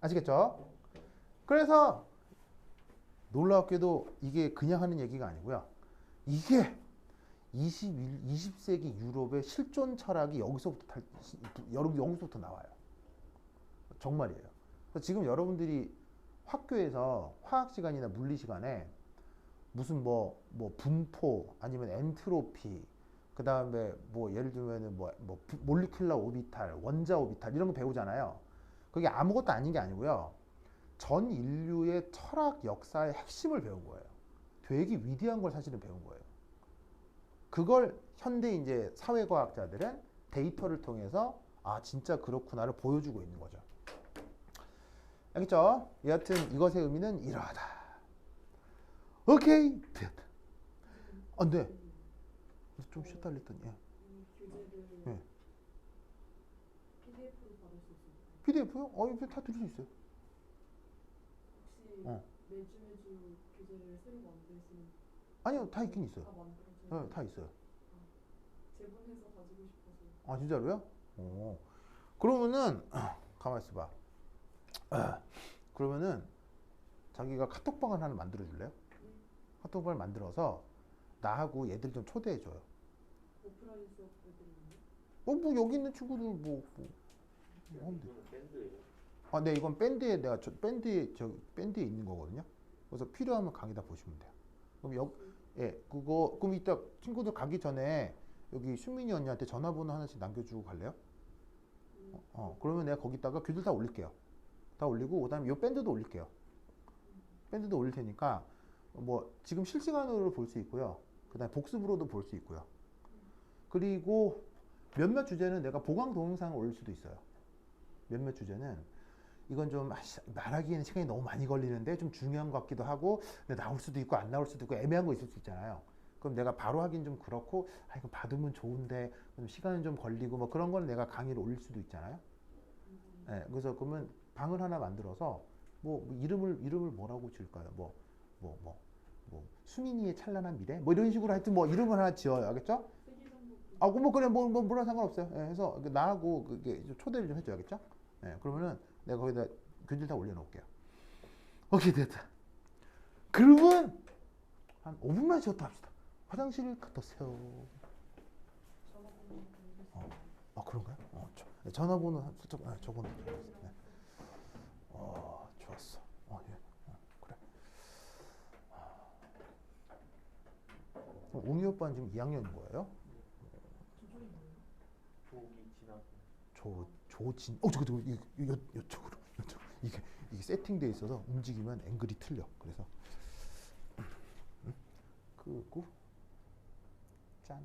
아시겠죠? 그래서 놀랍게도 이게 그냥 하는 얘기가 아니고요. 이게 20세기 유럽의 실존 철학이 여기서부터 나와요. 정말이에요. 그래서 지금 여러분들이 학교에서 화학 시간이나 물리 시간에 무슨 뭐 분포 아니면 엔트로피 그 다음에 뭐 예를 들면은 뭐 몰리큘러 오비탈, 원자 오비탈 이런 거 배우잖아요. 그게 아무것도 아닌 게 아니고요. 전 인류의 철학 역사의 핵심을 배운 거예요. 되게 위대한 걸 사실은 배운 거예요. 그걸 현대 이제 사회과학자들은 데이터를 통해서 진짜 그렇구나를 보여주고 있는 거죠. 알겠죠? 여하튼 이것의 의미는 이러하다. 오케이. 안 돼. 좀 쉬었다 했더니. 이 교재를 예. PDF로 받을 수 있어요. PDF요? 이거 다 들을 수 있어요. 혹시 매주 교재를 새로 만드시는 아니요, 다 있긴 있어요. 다 만들어져요? 다 있어요. 재본해서 가지고 싶어서. 진짜로요? 그러면은 가만 있어봐. 그러면은 자기가 카톡방을 하나 만들어 줄래요? 카톡방을 만들어서 나하고 얘들 좀 초대해 줘요. 오프라인 수업 애들인데? 뭐 여기 있는 친구들 하면 돼. 네, 이건 밴드에 밴드에 있는 거거든요. 그래서 필요하면 강의다 보시면 돼요. 그럼 그럼 이따 친구들 가기 전에 여기 수민이 언니한테 전화번호 하나씩 남겨주고 갈래요? 그러면 내가 거기다가 교들 다 올릴게요. 다 올리고 그다음에 이 밴드도 올릴게요. 밴드도 올릴 테니까 뭐 지금 실시간으로 볼 수 있고요. 그다음에 복습으로도 볼 수 있고요. 그리고 몇몇 주제는 내가 보강 동영상을 올릴 수도 있어요. 몇몇 주제는 이건 좀 말하기에는 시간이 너무 많이 걸리는데 좀 중요한 것 같기도 하고 근데 나올 수도 있고 안 나올 수도 있고 애매한 거 있을 수 있잖아요. 그럼 내가 바로 하긴 좀 그렇고 이거 받으면 좋은데 시간은 좀 걸리고 뭐 그런 건 내가 강의를 올릴 수도 있잖아요. 네, 그래서 그러면 방을 하나 만들어서 뭐 이름을 뭐라고 지을까요? 수민이의 찬란한 미래? 뭐 이런 식으로 하여튼 뭐 이름을 하나 지어요. 알겠죠? 세계정복 아, 뭐 그래 뭐 물론 상관없어요. 예, 해서 나하고 그게 초대를 좀 해줘야겠죠? 예, 그러면은 내가 거기다 교재를 다 올려놓을게요. 오케이 됐다. 그러면 한 5분만 쉬었다 합시다. 화장실 갔다 오세요. 전화번호 아 그런가요? 전화번호 살짝 적어놓을게요. 네. 좋았어. 예. 그래. 그럼 웅이 오빠는 지금 2학년인 거예요? 조종이 뭐예요? 조기 지나고 조진. 이쪽으로. 이게 세팅돼 있어서 움직이면 앵글이 틀려. 그래서 그리고 짠.